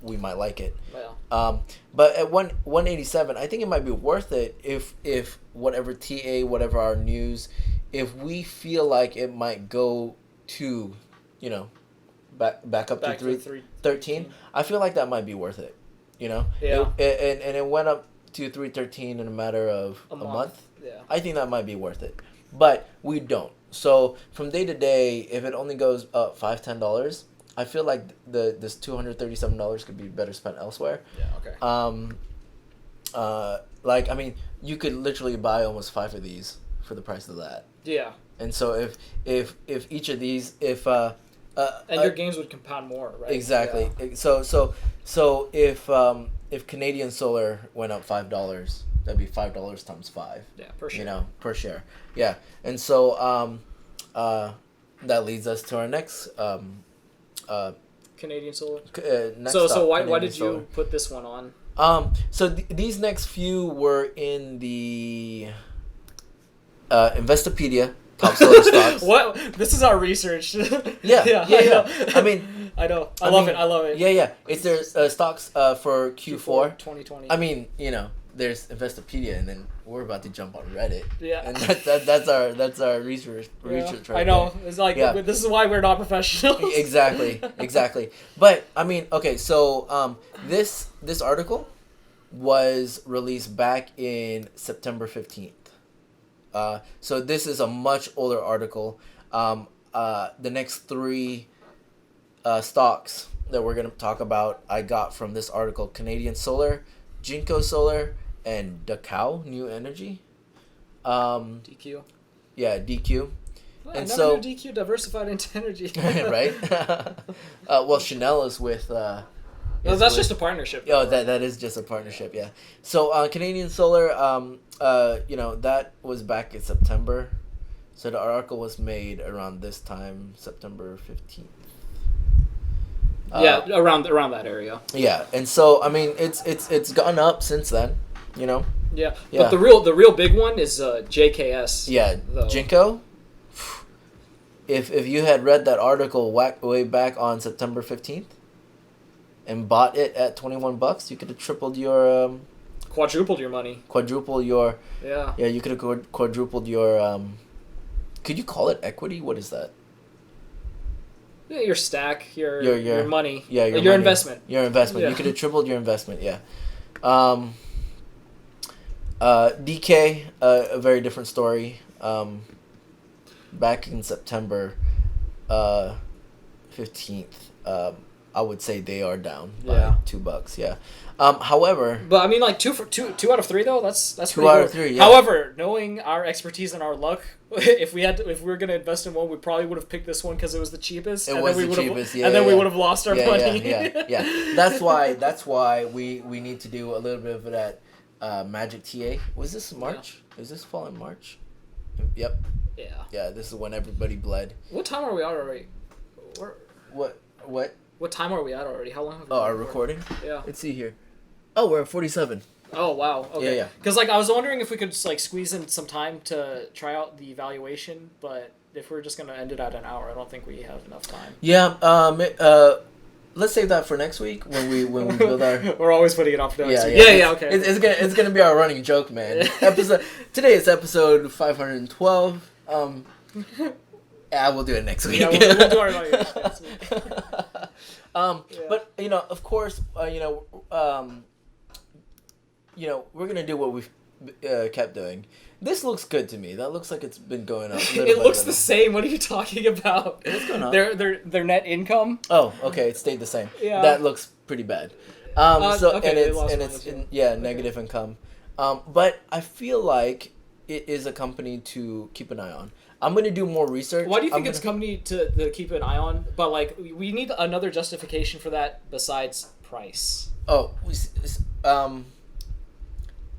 we might like it. Well. But at 187, I think it might be worth it if whatever whatever our news, if we feel like it might go to back up to 313, I feel like that might be worth it. Yeah. It went up to 313 in a matter of a month. Yeah. I think that might be worth it, but we don't. So from day to day, if it only goes up $5-$10, I feel like this $237 could be better spent elsewhere. Yeah. Okay. Like, I mean, you could literally buy almost 5 of these for the price of that. Yeah. And so if each of these, and your gains would compound more, right? Exactly. Yeah. So if Canadian Solar went up $5, that'd be $5 times 5. Yeah, per share. You know, per share. Yeah, and so that leads us to our next Canadian Solar. next So stop, why Canadian did Solar. you put this one on? So these next few were in the Investopedia top solar stocks. What? This is our research. Yeah. I mean, I know. I love it. Yeah. It's their stocks for Q4 2020. I mean, you know, there's Investopedia, and then we're about to jump on Reddit. Yeah. And that's our research right I know. there. It's like this is why we're not professionals. Exactly. But I mean, okay, so this article was released back in September 15th. So this is a much older article. The next three stocks that we're going to talk about I got from this article: Canadian Solar, Jinko Solar, and Dakau New Energy. DQ. Yeah, DQ. Well, And I never so- knew DQ diversified into energy. Right? Well, Chanel is with... No, that's just a partnership. Oh, that is just a partnership, yeah. So Canadian Solar, you know, that was back in September. So the article was made around this time, September 15th. Yeah, around that area. Yeah, and so I mean, it's gone up since then, you know. Yeah. Yeah. But the real big one is JKS. Yeah, though. Jinko. If you had read that article way back on September 15th, and bought it at $21, you could have tripled your Quadrupled your money. quadruple your Yeah. yeah, you could have quadrupled your could you call it equity? What is that? Yeah, your stack, your money. Yeah, your money. investment. Your investment. Yeah. You could have tripled your investment, yeah. DK, a very different story. Back in September 15th, I would say they are down by $2, yeah. However, But I mean, like two out of three though. That's two pretty out good. of three, yeah. However, knowing our expertise and our luck, if we were gonna invest in one, we probably would have picked this one because it was the cheapest. It was the cheapest, yeah. And then we yeah. would have lost our money. Yeah. That's why we need to do a little bit of that Magic TA. Was this March? Is this fall in March? Yep. Yeah. Yeah, this is when everybody bled. What time are we at already? What? What time are we at already? How long have we Oh, our been recording? Yeah. Let's see here. Oh, we're at 47. Oh, wow. Okay. Yeah. Because, like, I was wondering if we could just, like, squeeze in some time to try out the evaluation, but if we're just going to end it at an hour, I don't think we have enough time. Yeah, let's save that for next week when we build our... We're always putting it off for next week. Yeah, okay. It's gonna be our running joke, man. Today is episode 512. We'll do it next week. Yeah, we'll do our evaluation next week. But you know, of course, we're gonna do what we've kept doing. This looks good to me. That looks like it's been going up. It looks the same. What are you talking about? It's going up. Their net income. Oh, okay. It stayed the same. Yeah. That looks pretty bad. Negative income. But I feel like it is a company to keep an eye on. I'm gonna do more research. Why do you think it's a company to keep an eye on? But like, we need another justification for that besides price. Oh,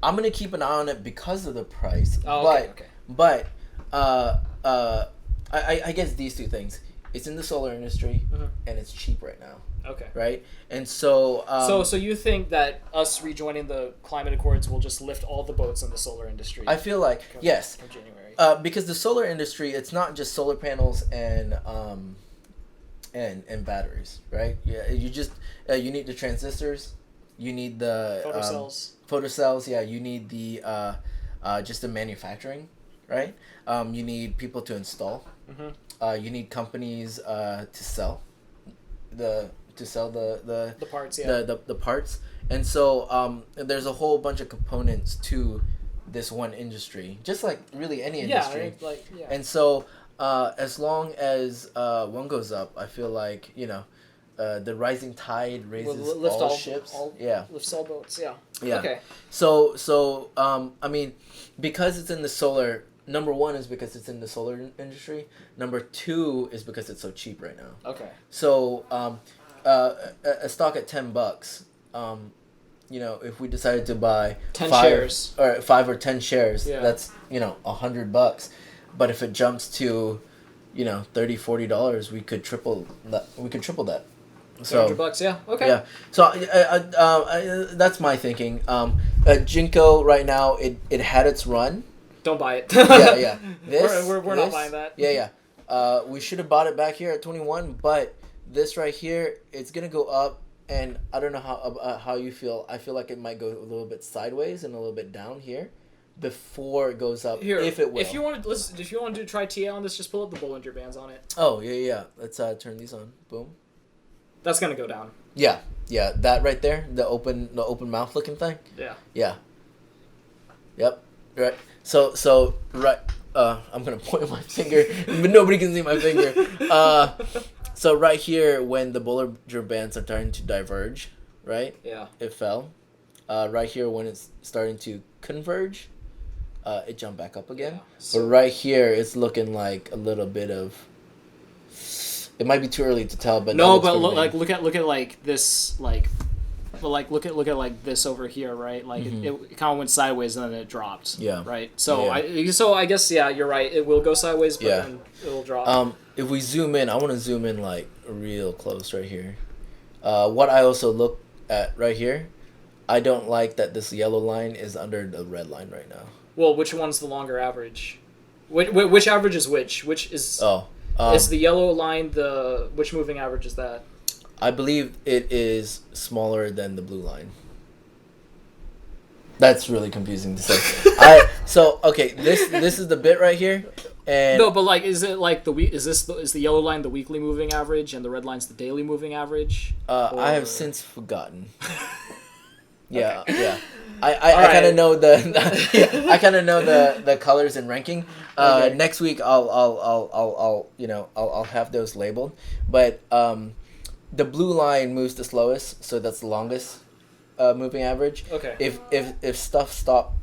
I'm gonna keep an eye on it because of the price. Oh, okay. But I guess these two things. It's in the solar industry, and it's cheap right now. Okay. Right, and so. So you think that us rejoining the climate accords will just lift all the boats in the solar industry? I feel like yes. From January. Because the solar industry, it's not just solar panels and batteries, right? Yeah, you need the transistors, you need the photocell. Yeah, you need the just the manufacturing, right? You need people to install. You need companies to sell the parts. Yeah. The parts, and so there's a whole bunch of components to this one industry, just like really any industry. Yeah. And so as long as one goes up, I feel like the rising tide raises all ships. Lifts all boats. Yeah. Okay. So I mean, because it's in the solar. Number one is because it's in the solar industry. Number two is because it's so cheap right now. Okay. So a stock at $10, if we decided to buy 10 shares or 5 or 10 shares, Yeah. that's $100. But if it jumps to $30-$40, we could triple that. So $200, yeah, okay. yeah. So that's my thinking. Jinko right now, it had its run. Don't buy it. Yeah. We're not buying that. Yeah. We should have bought it back here at 21, but this right here, it's gonna go up, and I don't know how you feel. I feel like it might go a little bit sideways and a little bit down here before it goes up. Here, if it will. If you want to try TA on this, just pull up the Bollinger Bands on it. Oh yeah. Let's turn these on. Boom. That's gonna go down. Yeah. That right there, the open mouth looking thing. Yeah. Yeah. Yep. Right. So right. I'm gonna point my finger, but nobody can see my finger. So right here, when the Bollinger Bands are starting to diverge, right? Yeah. It fell. Right here, when it's starting to converge, it jumped back up again. Yeah. So, but right here, it's looking like a little bit of. It might be too early to tell, but no, but look at like this look at like this over here, right? Like it kind of went sideways and then it dropped. Yeah. Right. So yeah. I guess you're right. It will go sideways, but then it will drop. If we zoom in, I want to zoom in like real close right here. What I also look at right here, I don't like that this yellow line is under the red line right now. Well, which one's the longer average? Which average is which? Which is is the yellow line which moving average is that? I believe it is smaller than the blue line. That's really confusing to say. This is the bit right here, and no, but like, is it like is the yellow line the weekly moving average and the red line's the daily moving average? I have since forgotten. Yeah, Okay. yeah. I kind of know I kind of know the colors and ranking. Okay. Next week I'll have those labeled, but the blue line moves the slowest, so that's the longest moving average. Okay. If stuff stop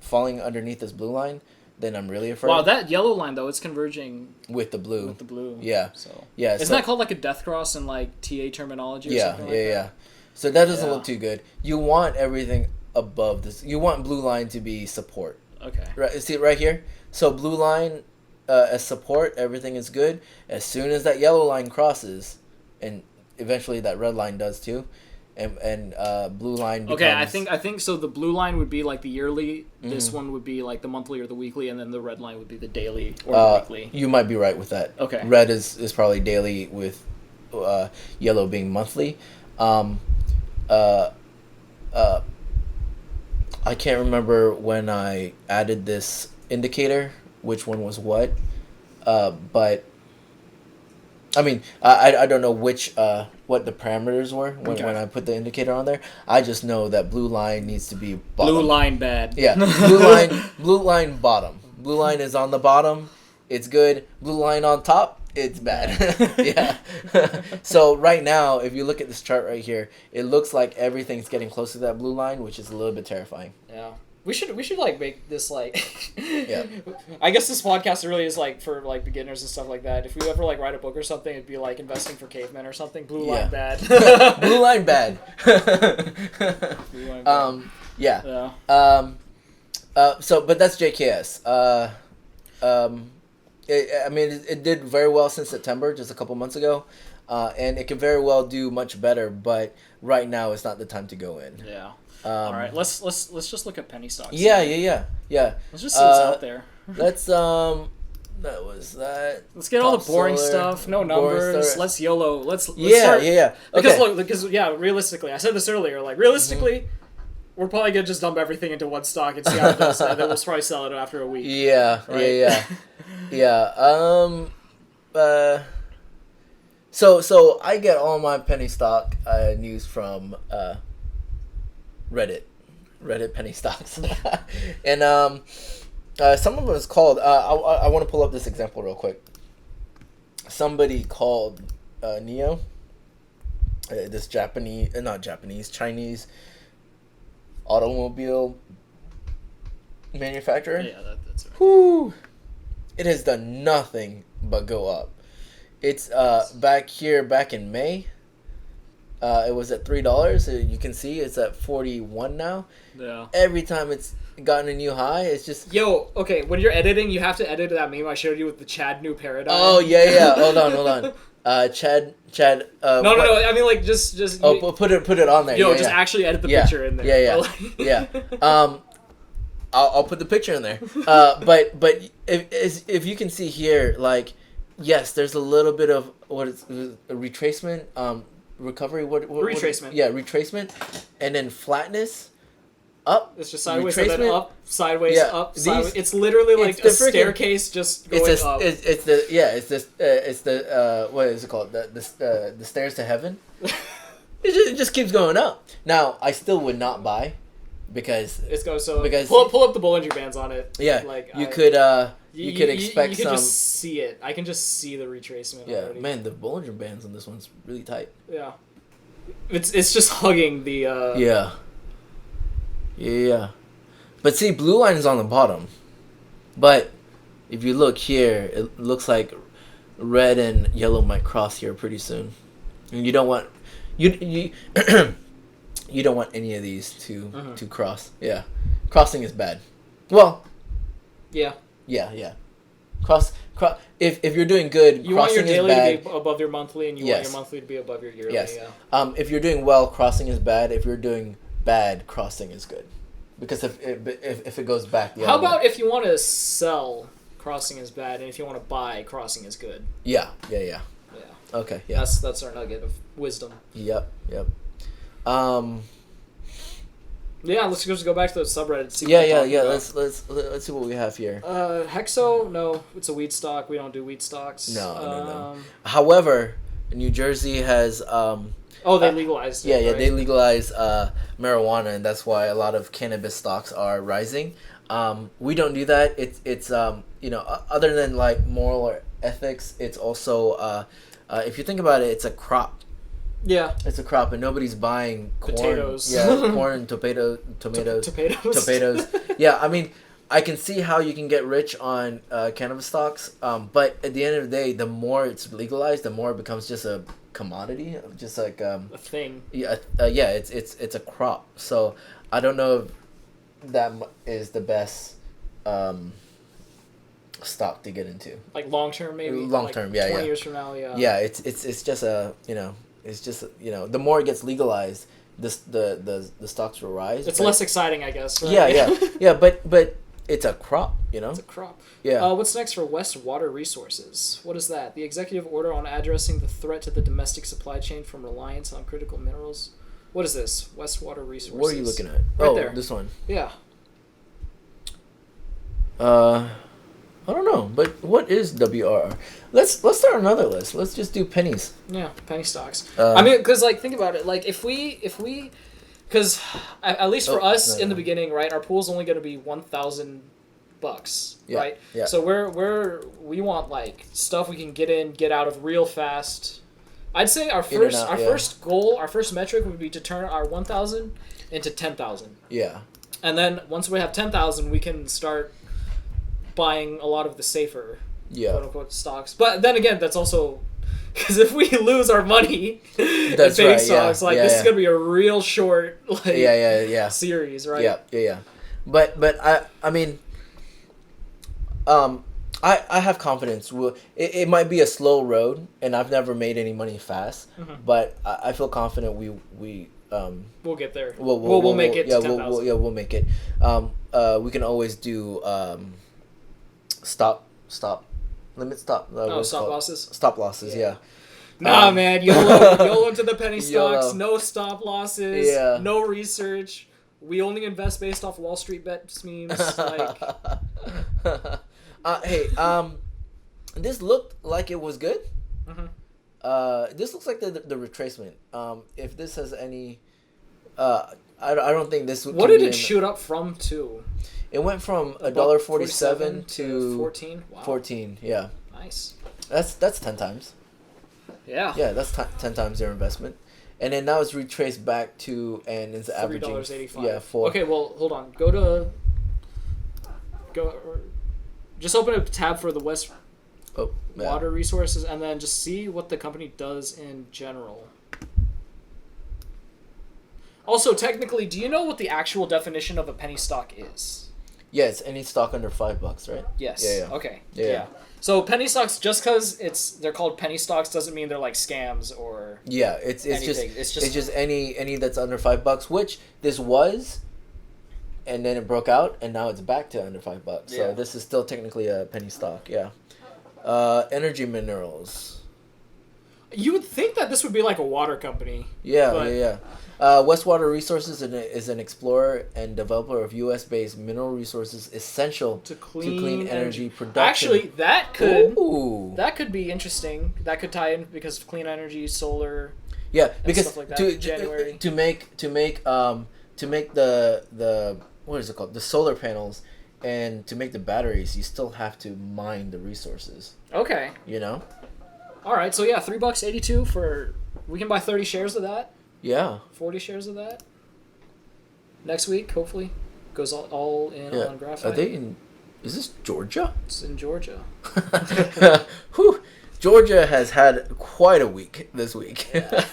falling underneath this blue line, then I'm really afraid. Wow, that yellow line though, it's converging with the blue. Yeah. Yeah. Isn't that called like a death cross in like TA terminology or something like that? Yeah. So that doesn't look too good. You want everything above this. You want blue line to be support. Okay. Right. See it right here. So blue line as support, everything is good. As soon as that yellow line crosses, and eventually that red line does too, and blue line becomes... Okay, I think so. The blue line would be like the yearly. This one would be like the monthly or the weekly, and then the red line would be the daily or the weekly. You might be right with that. Okay. Red is probably daily, with yellow being monthly. I can't remember when I added this indicator, which one was what, but I mean, I don't know which what the parameters were when I put the indicator on there. I just know that blue line needs to be bottom. Blue line bad. Yeah, blue line bottom. Blue line is on the bottom. It's good. Blue line on top. It's bad. Yeah. So right now, if you look at this chart right here, it looks like everything's getting close to that blue line, which is a little bit terrifying. Yeah. We should like make this like Yeah. I guess this podcast really is like for like beginners and stuff like that. If we ever like write a book or something, it'd be like investing for cavemen or something. Blue line bad. Blue line bad. Blue line bad. Yeah. But that's JKS. It did very well since September, just a couple months ago, and it could very well do much better. But right now, it's not the time to go in. Yeah. All right. Let's just look at penny stocks. Yeah. Let's just see what's out there. That was that. Let's get all the boring Solar, stuff. No numbers. Let's YOLO. Let's start. Yeah. Because realistically, I said this earlier. Like realistically. We're probably gonna just dump everything into one stock and see how it does, and then we'll probably sell it after a week. Yeah, right? Yeah. So I get all my penny stock news from Reddit penny stocks, and some of them is called. I want to pull up this example real quick. Somebody called Neo, this Chinese automobile manufacturer. Yeah, that's right. Whew. It has done nothing but go up. It's back in May. It was at $3. You can see it's at 41 now. Yeah. Every time it's gotten a new high, it's just okay. When you're editing, you have to edit that meme I showed you with the Chad New Paradigm. Oh yeah. Hold on. Chad. No. I mean, like just. Put it on there. Just actually edit the picture in there. Yeah. I'll put the picture in there. But if you can see here, like, yes, there's a little bit of what is a retracement, recovery. What retracement? Retracement, and then flatness. Up. It's just sideways and then up, sideways, up, sideways. It's literally like a staircase just going up. It's the what is it called? The stairs to heaven. It just keeps going up. Now I still would not buy because pull up the Bollinger Bands on it. Yeah, like you could expect you some. Just see it. I can just see the retracement. Yeah, already. Man, the Bollinger Bands on this one's really tight. Yeah, it's just hugging the. Yeah. But see, blue line is on the bottom. But if you look here, it looks like red and yellow might cross here pretty soon. And you don't want you you don't want any of these to cross. Yeah. Crossing is bad. Well, yeah. Cross if you're doing good, you want your daily to be above your monthly and you want your monthly to be above your yearly. Yes. Yeah. If you're doing well, crossing is bad. If you're doing bad, crossing is good, because if it goes back, how about if you want to sell, crossing is bad, and if you want to buy, crossing is good. Yeah. Okay, yeah. That's our nugget of wisdom. Yep. Yeah, let's just go back to the subreddit. See Let's see what we have here. Hexo, no, it's a weed stock. We don't do weed stocks. No. However, New Jersey has they legalized it. Yeah, right? They legalized marijuana, and that's why a lot of cannabis stocks are rising. We don't do that. It's other than like moral or ethics, it's also if you think about it, it's a crop. Yeah, it's a crop, and nobody's buying corn. Potatoes. Yeah, corn, tomatoes. Tomatoes. Yeah, I mean, I can see how you can get rich on cannabis stocks, but at the end of the day, the more it's legalized, the more it becomes just a commodity, just like a thing. Yeah, it's a crop. So I don't know if that is the best stock to get into. Like long term, maybe. Long term, yeah. 20 years from now, yeah. Yeah, it's just a it's just the more it gets legalized, the stocks will rise. It's less exciting, I guess. Right? Yeah, but it's a crop, It's a crop. Yeah. What's next for West Water Resources? What is that? The executive order on addressing the threat to the domestic supply chain from reliance on critical minerals. What is this? West Water Resources. What are you looking at? Right there. This one. Yeah. I don't know, but what is WRR? Let's start another list. Let's just do pennies. Yeah, penny stocks. I mean, because think about it. Like if we, because at least for us in the beginning, right, our pool's only going to be $1,000, right? Yeah. So we want like stuff we can get out of real fast. I'd say our first goal, our first metric would be to turn our 1,000 into 10,000. Yeah. And then once we have 10,000, we can start buying a lot of the safer, quote unquote, stocks. But then again, that's also because if we lose our money in penny stocks, this is gonna be a real short series, right? Yeah. But I mean, I have confidence. It might be a slow road, and I've never made any money fast, but I feel confident we'll get there. We'll make it. Yeah, to 10,000. we'll make it. We can always do stop losses. Stop losses, yeah. Nah, man, YOLO to the penny stocks. YOLO. No stop losses. Yeah. No research. We only invest based off Wall Street bet memes. Hey, this looked like it was good. This looks like the retracement. If this has any, I don't think this. What did it shoot up from to? It went from $1.47 to 14. Wow. 14, yeah. Nice. That's 10 times. Yeah. Yeah, that's 10 times your investment, and then now it's retraced back to and it's averaging $3.85. Yeah, 4. Okay, well, hold on. Just open a tab for the West Water Resources, and then just see what the company does in general. Also, technically, do you know what the actual definition of a penny stock is? Yeah, it's any stock under $5, right? Yes. Yeah. Okay. Yeah. Yeah. So penny stocks, just because they're called penny stocks, doesn't mean they're like scams or. Yeah, it's just any that's under $5, which this was, and then it broke out, and now it's back to under $5. Yeah. So this is still technically a penny stock. Yeah. Energy minerals. You would think that this would be like a water company. Yeah, but... yeah. Westwater Resources is an explorer and developer of U.S.-based mineral resources essential to clean energy production. Actually, that could be interesting. That could tie in because of clean energy, solar. Yeah, because stuff like that, to make the what is it called, the solar panels, and to make the batteries, you still have to mine the resources. Okay. You know. All right, so yeah, $3.82 for. We can buy 30 shares of that. Yeah. 40 shares of that. Next week, hopefully, goes all in on graphite. Are they in? Is this Georgia? It's in Georgia. Whew. Georgia has had quite a week this week. Yeah.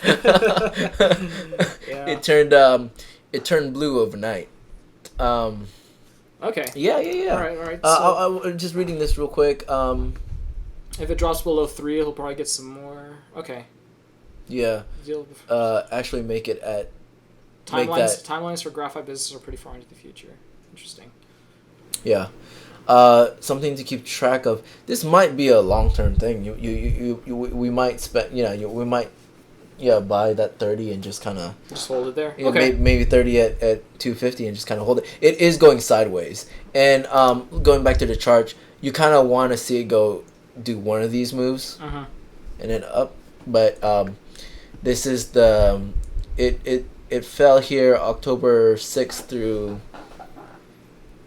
It turned blue overnight. Okay. Yeah. All right. So, I'm just reading this real quick. If it drops below 3, he'll probably get some more. Okay. Yeah. Actually make it at... Timelines for graphite business are pretty far into the future. Interesting. Yeah. Something to keep track of. This might be a long-term thing. We might spend... we might... Yeah, buy that 30 and just kind of... Just hold it there? Yeah, okay. Maybe 30 at 250 and just kind of hold it. It is going sideways. And going back to the chart, you kind of want to see it do one of these moves. Uh-huh. And then up. But this is the... It fell here October 6th through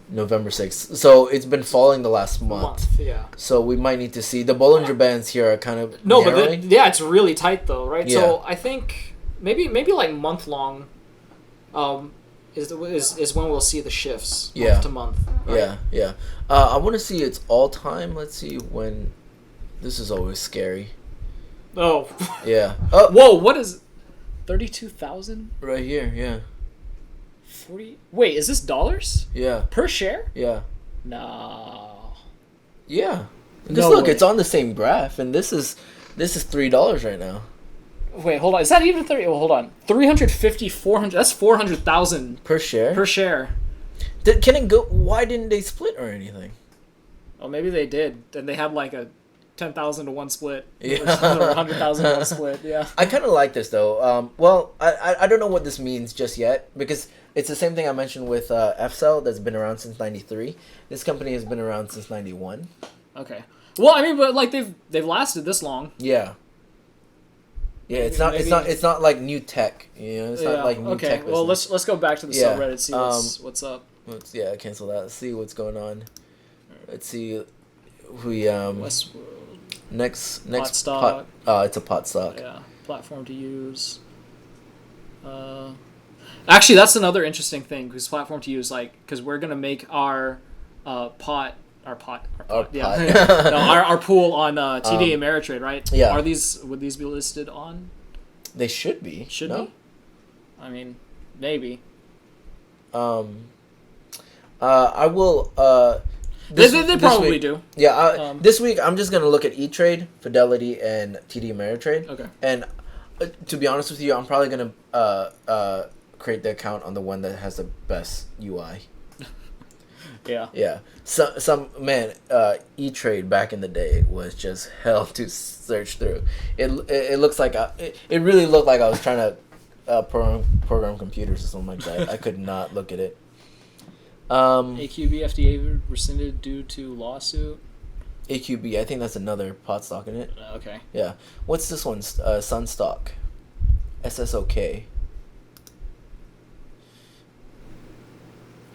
November 6th. So it's been falling the last month. Yeah. So we might need to see. The Bollinger Bands here are kind of narrowing. But it's really tight though, right? Yeah. So I think maybe like month long is when we'll see the shifts month to month. Right? Yeah. I want to see its all time. Let's see when. This is always scary. Oh. Yeah. Whoa! What is 32,000? Right here. Yeah. 40. Wait, is this dollars? Yeah. Per share? Yeah. No. Yeah. Because look, it's on the same graph, and this is $3 right now. Wait, hold on. Is that even 30? Well, hold on. 350, 400. That's 400,000 per share. Per share. Can it go? Why didn't they split or anything? Oh, maybe they did, and they had like a 10,000 to 1 split. Yeah. Or 100,000 to 1 split. Yeah. I kind of like this though. Well, I don't know what this means just yet because it's the same thing I mentioned with F-Cell that's been around since '93. This company has been around since '91. Okay. Well, I mean, but like they've lasted this long. Yeah. Yeah, it's not like new tech. You know, it's not like new tech. Okay. Well, let's go back to the subreddit. See what's up. Cancel that. Let's see what's going on. Let's see. We Westworld. Next pot stock. It's a pot stock. Yeah. Platform to use. Actually, that's another interesting thing because platform to use, like, because we're gonna make our pot. Our pool on TD Ameritrade, right? Yeah. Would these be listed on? They should be. Should be. I mean, maybe. I will. They probably do. Yeah. This week I'm just gonna look at E-Trade, Fidelity, and TD Ameritrade. Okay. And to be honest with you, I'm probably gonna create the account on the one that has the best UI. Yeah. Yeah. E-Trade back in the day was just hell to search through. It looks like it really looked like I was trying to program computers or something like that. I could not look at it. AQB FDA rescinded due to lawsuit. AQB, I think that's another pot stock in it. Okay. Yeah. What's this one? Sunstock. SSOK.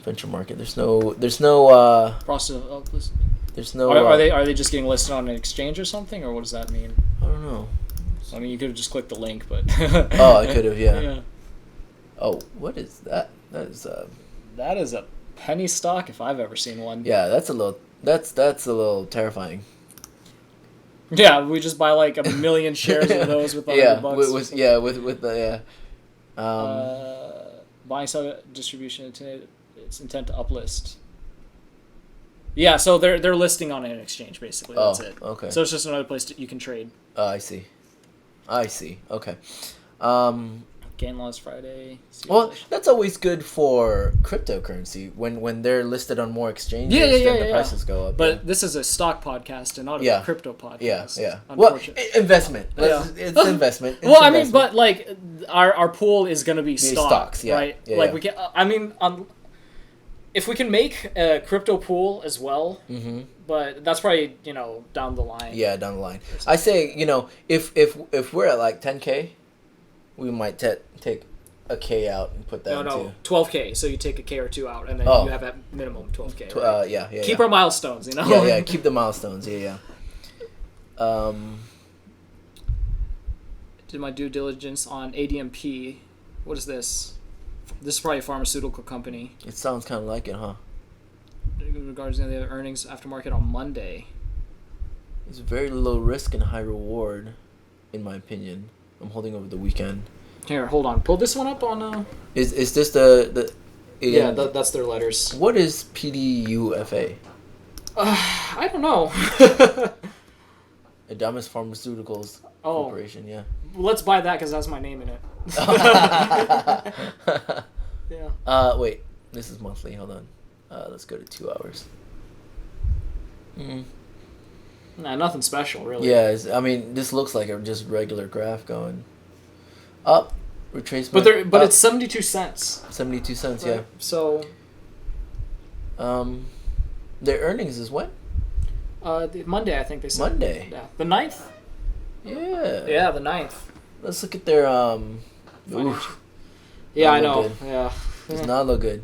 Venture market. There's no There's no. Are they just getting listed on an exchange or something, or what does that mean? I don't know. I mean, you could have just clicked the link, but. Oh, I could have, yeah. Yeah. Oh, what is that? That is a penny stock if I've ever seen one. Yeah, that's a little terrifying. Yeah, we just buy like 1 million shares of those with $100 bucks. Buying sell distribution. It's intent to uplist. Yeah, so they're listing on an exchange basically. That's it. Okay. So it's just another place you can trade. I see. Okay. Gain loss Friday. Well, that's always good for cryptocurrency when they're listed on more exchanges. The prices go up. But this is a stock podcast and not a crypto podcast. Yeah. Well, investment. It's investment. It's well, investment. I mean, but like our pool is going to be stocks, right? Yeah, like we can. I mean, if we can make a crypto pool as well. Mm-hmm. But that's probably down the line. Yeah, down the line. I say if we're at like 10K, we might take a K out and put that into 12K. So you take a K or two out, and then you have at minimum 12K. Right? Yeah. Keep our milestones, Yeah. Keep the milestones. Yeah. Did my due diligence on ADMP. What is this? This is probably a pharmaceutical company. It sounds kind of like it, huh? In regards to the earnings aftermarket on Monday. It's very low risk and high reward, in my opinion. I'm holding over the weekend. Here, hold on. Pull this one up on. Is this the? Yeah, that's their letters. What is PDUFA? I don't know. Adamas Pharmaceuticals Corporation. Yeah. Let's buy that because that's my name in it. Yeah. Wait. This is monthly. Hold on. Let's go to 2 hours. Nah, nothing special, really. Yeah, I mean, this looks like a just regular graph going up, retracement. But it's 72 cents. 72 cents, right? Yeah. So. Their earnings is when? Monday, I think they said. Monday. Yeah, the 9th. Yeah. Yeah, the 9th. Let's look at their Yeah, I know. Good. Yeah. Does not look good.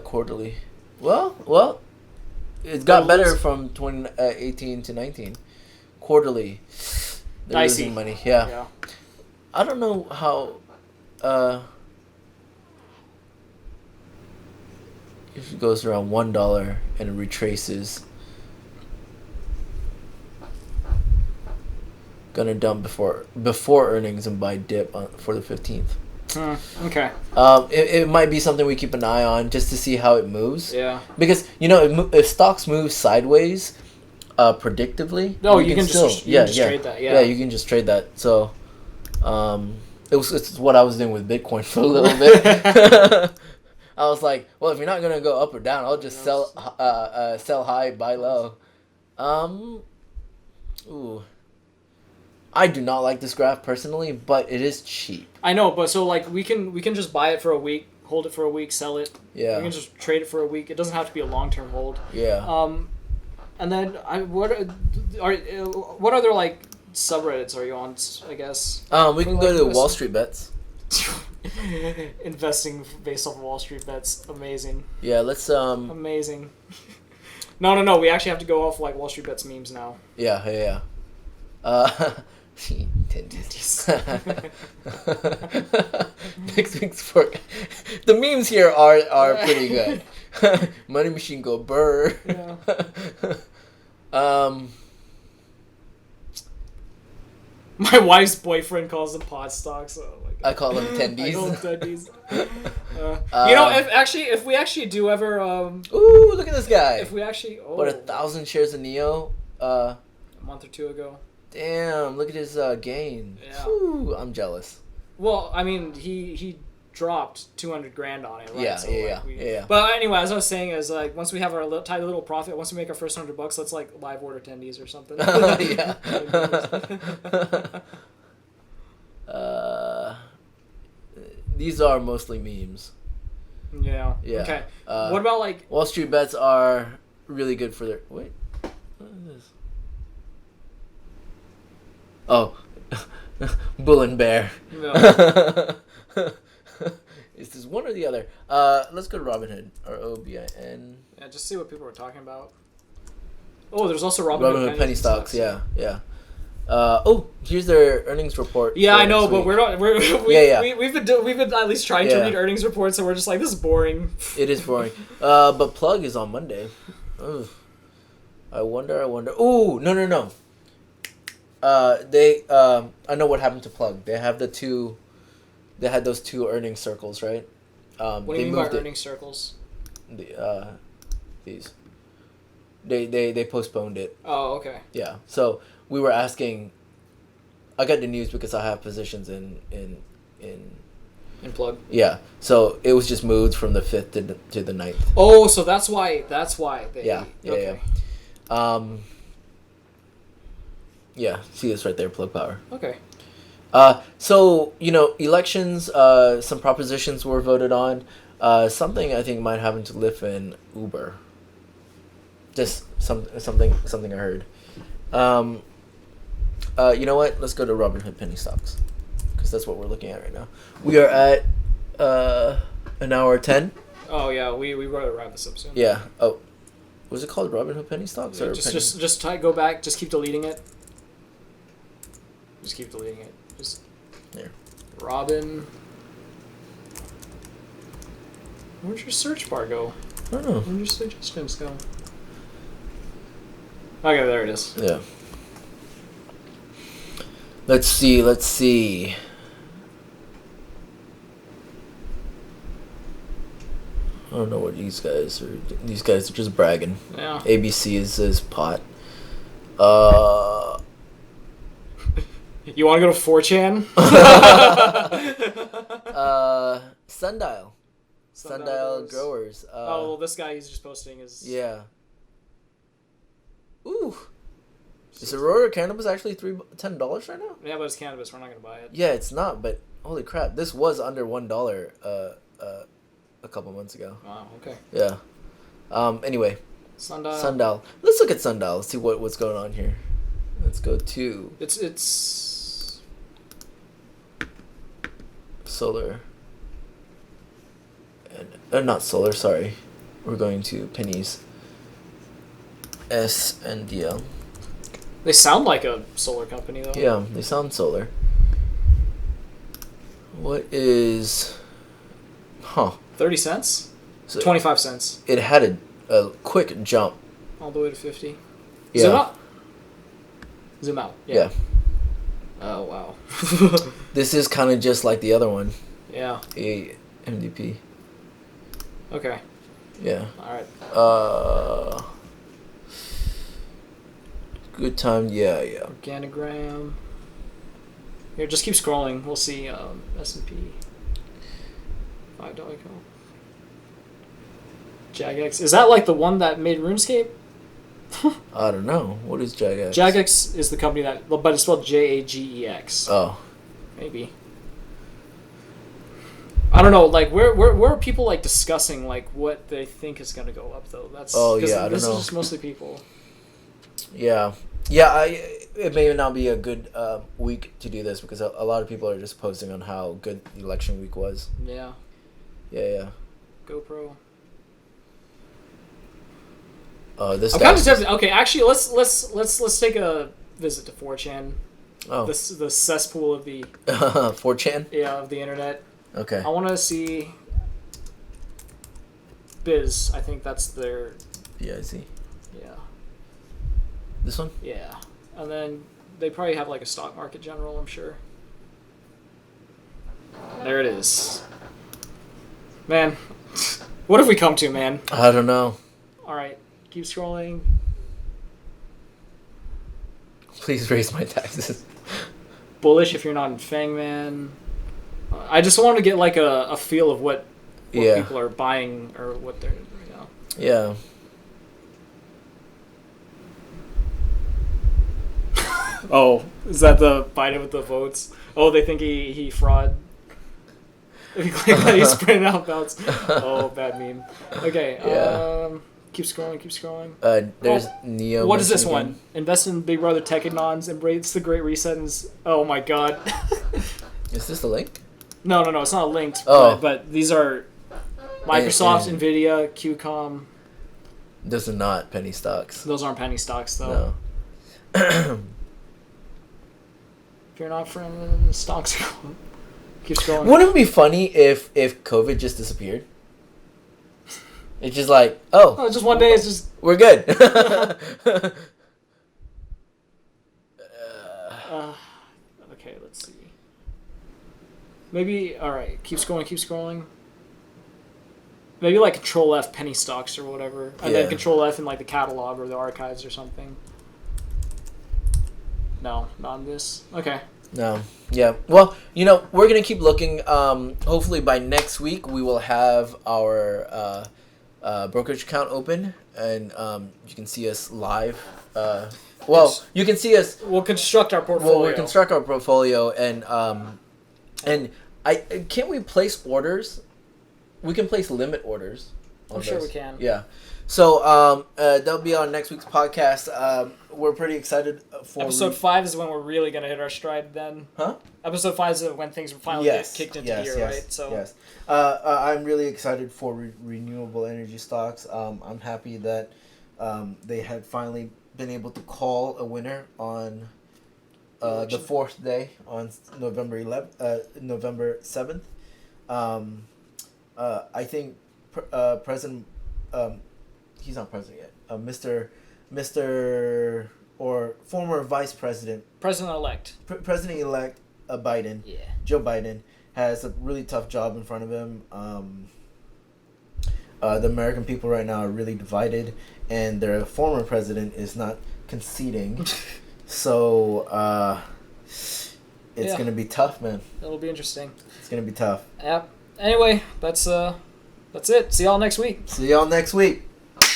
Quarterly. Well, it got better from 2018 to 19. Quarterly. They're losing money. Yeah. I don't know how. If it goes around $1 and it retraces. Gonna dump before earnings and buy dip for the 15th. Okay. It might be something we keep an eye on just to see how it moves. Yeah. Because if stocks move sideways, predictably. No, you can just trade that. Yeah. Yeah, you can just trade that. So, it's what I was doing with Bitcoin for a little bit. I was like, well, if you're not gonna go up or down, I'll just sell high, buy low. Ooh. I do not like this graph personally, but it is cheap. I know, but so like we can just buy it for a week, hold it for a week, sell it. Yeah. We can just trade it for a week. It doesn't have to be a long-term hold. Yeah. And then what other like subreddits are you on? I guess. We can go to Wall Street Bets. Investing based off of Wall Street Bets, amazing. Yeah, let's Amazing. No. We actually have to go off like Wall Street Bets memes now. Yeah. Tendies. Next week's fork. The memes here are pretty good. Money Machine go burr. Yeah. My wife's boyfriend calls them pod stocks. Oh my god. I call them tendies. I call them tendies. If we actually do ever ooh, look at this guy. If we actually 1,000 shares of Neo a month or two ago. Damn, look at his gain. Yeah. Whew, I'm jealous. Well, I mean, he dropped $200,000 on it, right? Yeah, so, yeah. But anyway, as I was saying, is like once we have our tiny little profit, once we make our first $100, let's like live order tendies or something. Yeah. These are mostly memes. Yeah. Okay. What about like Wall Street Bets are really good for their wait. What is this? Oh, Bull and Bear. Yeah. Is this one or the other? Let's go to Robinhood. ROBIN. Yeah, just see what people are talking about. Oh, there's also Robinhood penny stocks. Yeah. Here's their earnings report. Yeah, I know, but we're not. We've been at least trying to read earnings reports, and we're just like, this is boring. It is boring. But Plug is on Monday. Ugh. I wonder. Ooh, no. I know what happened to Plug. They have the they had those 2 earning circles, right? What do you mean by earning circles? These. They postponed it. Oh, okay. Yeah. So we were asking. I got the news because I have positions in Plug. Yeah. So it was just moved from the 5th to the 9th. Oh, so that's why they. Yeah. Okay. Yeah. See this right there, Plug Power. Okay. So elections. Some propositions were voted on. Something I think might happen to Lyft and Uber. Just something I heard. You know what? Let's go to Robinhood penny stocks, because that's what we're looking at right now. We are at an hour 10. Oh yeah, we gotta wrap this up soon. Yeah. Oh, was it called Robinhood penny stocks or just go back. Just keep deleting it. Just keep deleting it. Just there. Robin. Where'd your search bar go? I don't know. Where'd your suggestions go? Okay, there it is. Yeah. Let's see. I don't know what these guys are. These guys are just bragging. Yeah. ABC is pot. You want to go to 4chan? Sundial. Sundial Growers. Well, this guy, he's just posting his... Yeah. Ooh. Is Aurora cannabis actually $10 right now? Yeah, but it's cannabis. We're not gonna buy it. Yeah, it's not. But holy crap, this was under $1 a couple months ago. Wow. Okay. Yeah. Anyway. Sundial. Let's look at Sundial. Let's see what's going on here. Let's go to. It's. Solar. And not solar. Sorry, we're going to pennies. SNDL. They sound like a solar company, though. Yeah, they sound solar. What is... 30 cents? So 25 cents. It had a quick jump. All the way to 50. Yeah. Zoom out. Zoom out. Yeah. Oh, wow. This is kind of just like the other one. Yeah. A MDP. Okay. Yeah. Alright. Good time. Yeah. Organogram. Here, just keep scrolling. We'll see S&P. $5 call. Jagex. Is that like the one that made RuneScape? I don't know. What is Jagex? Jagex is the company that... But it's spelled Jagex. Oh. Maybe. I don't know, like, where are people, like, discussing, like, what they think is going to go up, though? That's... Oh, yeah, I don't know. This is just mostly people. Yeah. It may not be a good week to do this because a lot of people are just posting on how good the election week was. Yeah. Yeah. GoPro. This. I'm kind of tempted. Okay, actually, let's take a visit to 4chan. Oh. The cesspool of the 4chan. Yeah, of the internet. Okay. I want to see Biz. I think that's their. Yeah, I see. Yeah. This one? Yeah, and then they probably have like a stock market general. I'm sure. There it is. Man, what have we come to, man? I don't know. All right, keep scrolling. Please raise my taxes. Bullish if you're not in Fangman. I just want to get like a feel of what people are buying or what they're, you know. Yeah. Oh, is that the Biden with the votes? Oh, they think he fraud. If you click that, he's printing out votes. Oh, bad meme. Okay. Yeah. Keep scrolling. There's Neo. What is this one? Invest in Big Brother Technons, embrace the Great Reset, and oh my God. Is this the link? No, it's not linked. Oh. But these are Microsoft, Nvidia, QCOM. Those are not penny stocks. Those aren't penny stocks, though. No. If you're not from the stocks, keep scrolling. Wouldn't it be funny if COVID just disappeared? It's just like, just one day it's just... We're good. Okay, let's see. Maybe, alright, keep scrolling. Maybe like Control F penny stocks or whatever. And then Control F in like the catalog or the archives or something. No, not in this. Okay. No. Yeah. Well, we're going to keep looking. Hopefully by next week we will have our brokerage account open and you can see us live. You can see us. We'll construct our portfolio. We'll construct our portfolio and can't we place orders? We can place limit orders. I'm sure we can. Yeah. So that'll be on next week's podcast. We're pretty excited for episode 5 is when we're really gonna hit our stride. Then, Episode 5 is when things finally get kicked into gear, right? So yes, I'm really excited for renewable energy stocks. I'm happy that they had finally been able to call a winner on the 4th day on November 7th. I think President, he's not president yet. Mr. or former Vice President. President-elect. President-elect Biden. Yeah. Joe Biden has a really tough job in front of him. The American people right now are really divided, and their former president is not conceding. So it's gonna be tough, man. It'll be interesting. It's gonna be tough. Yep. Anyway, that's it. See y'all next week.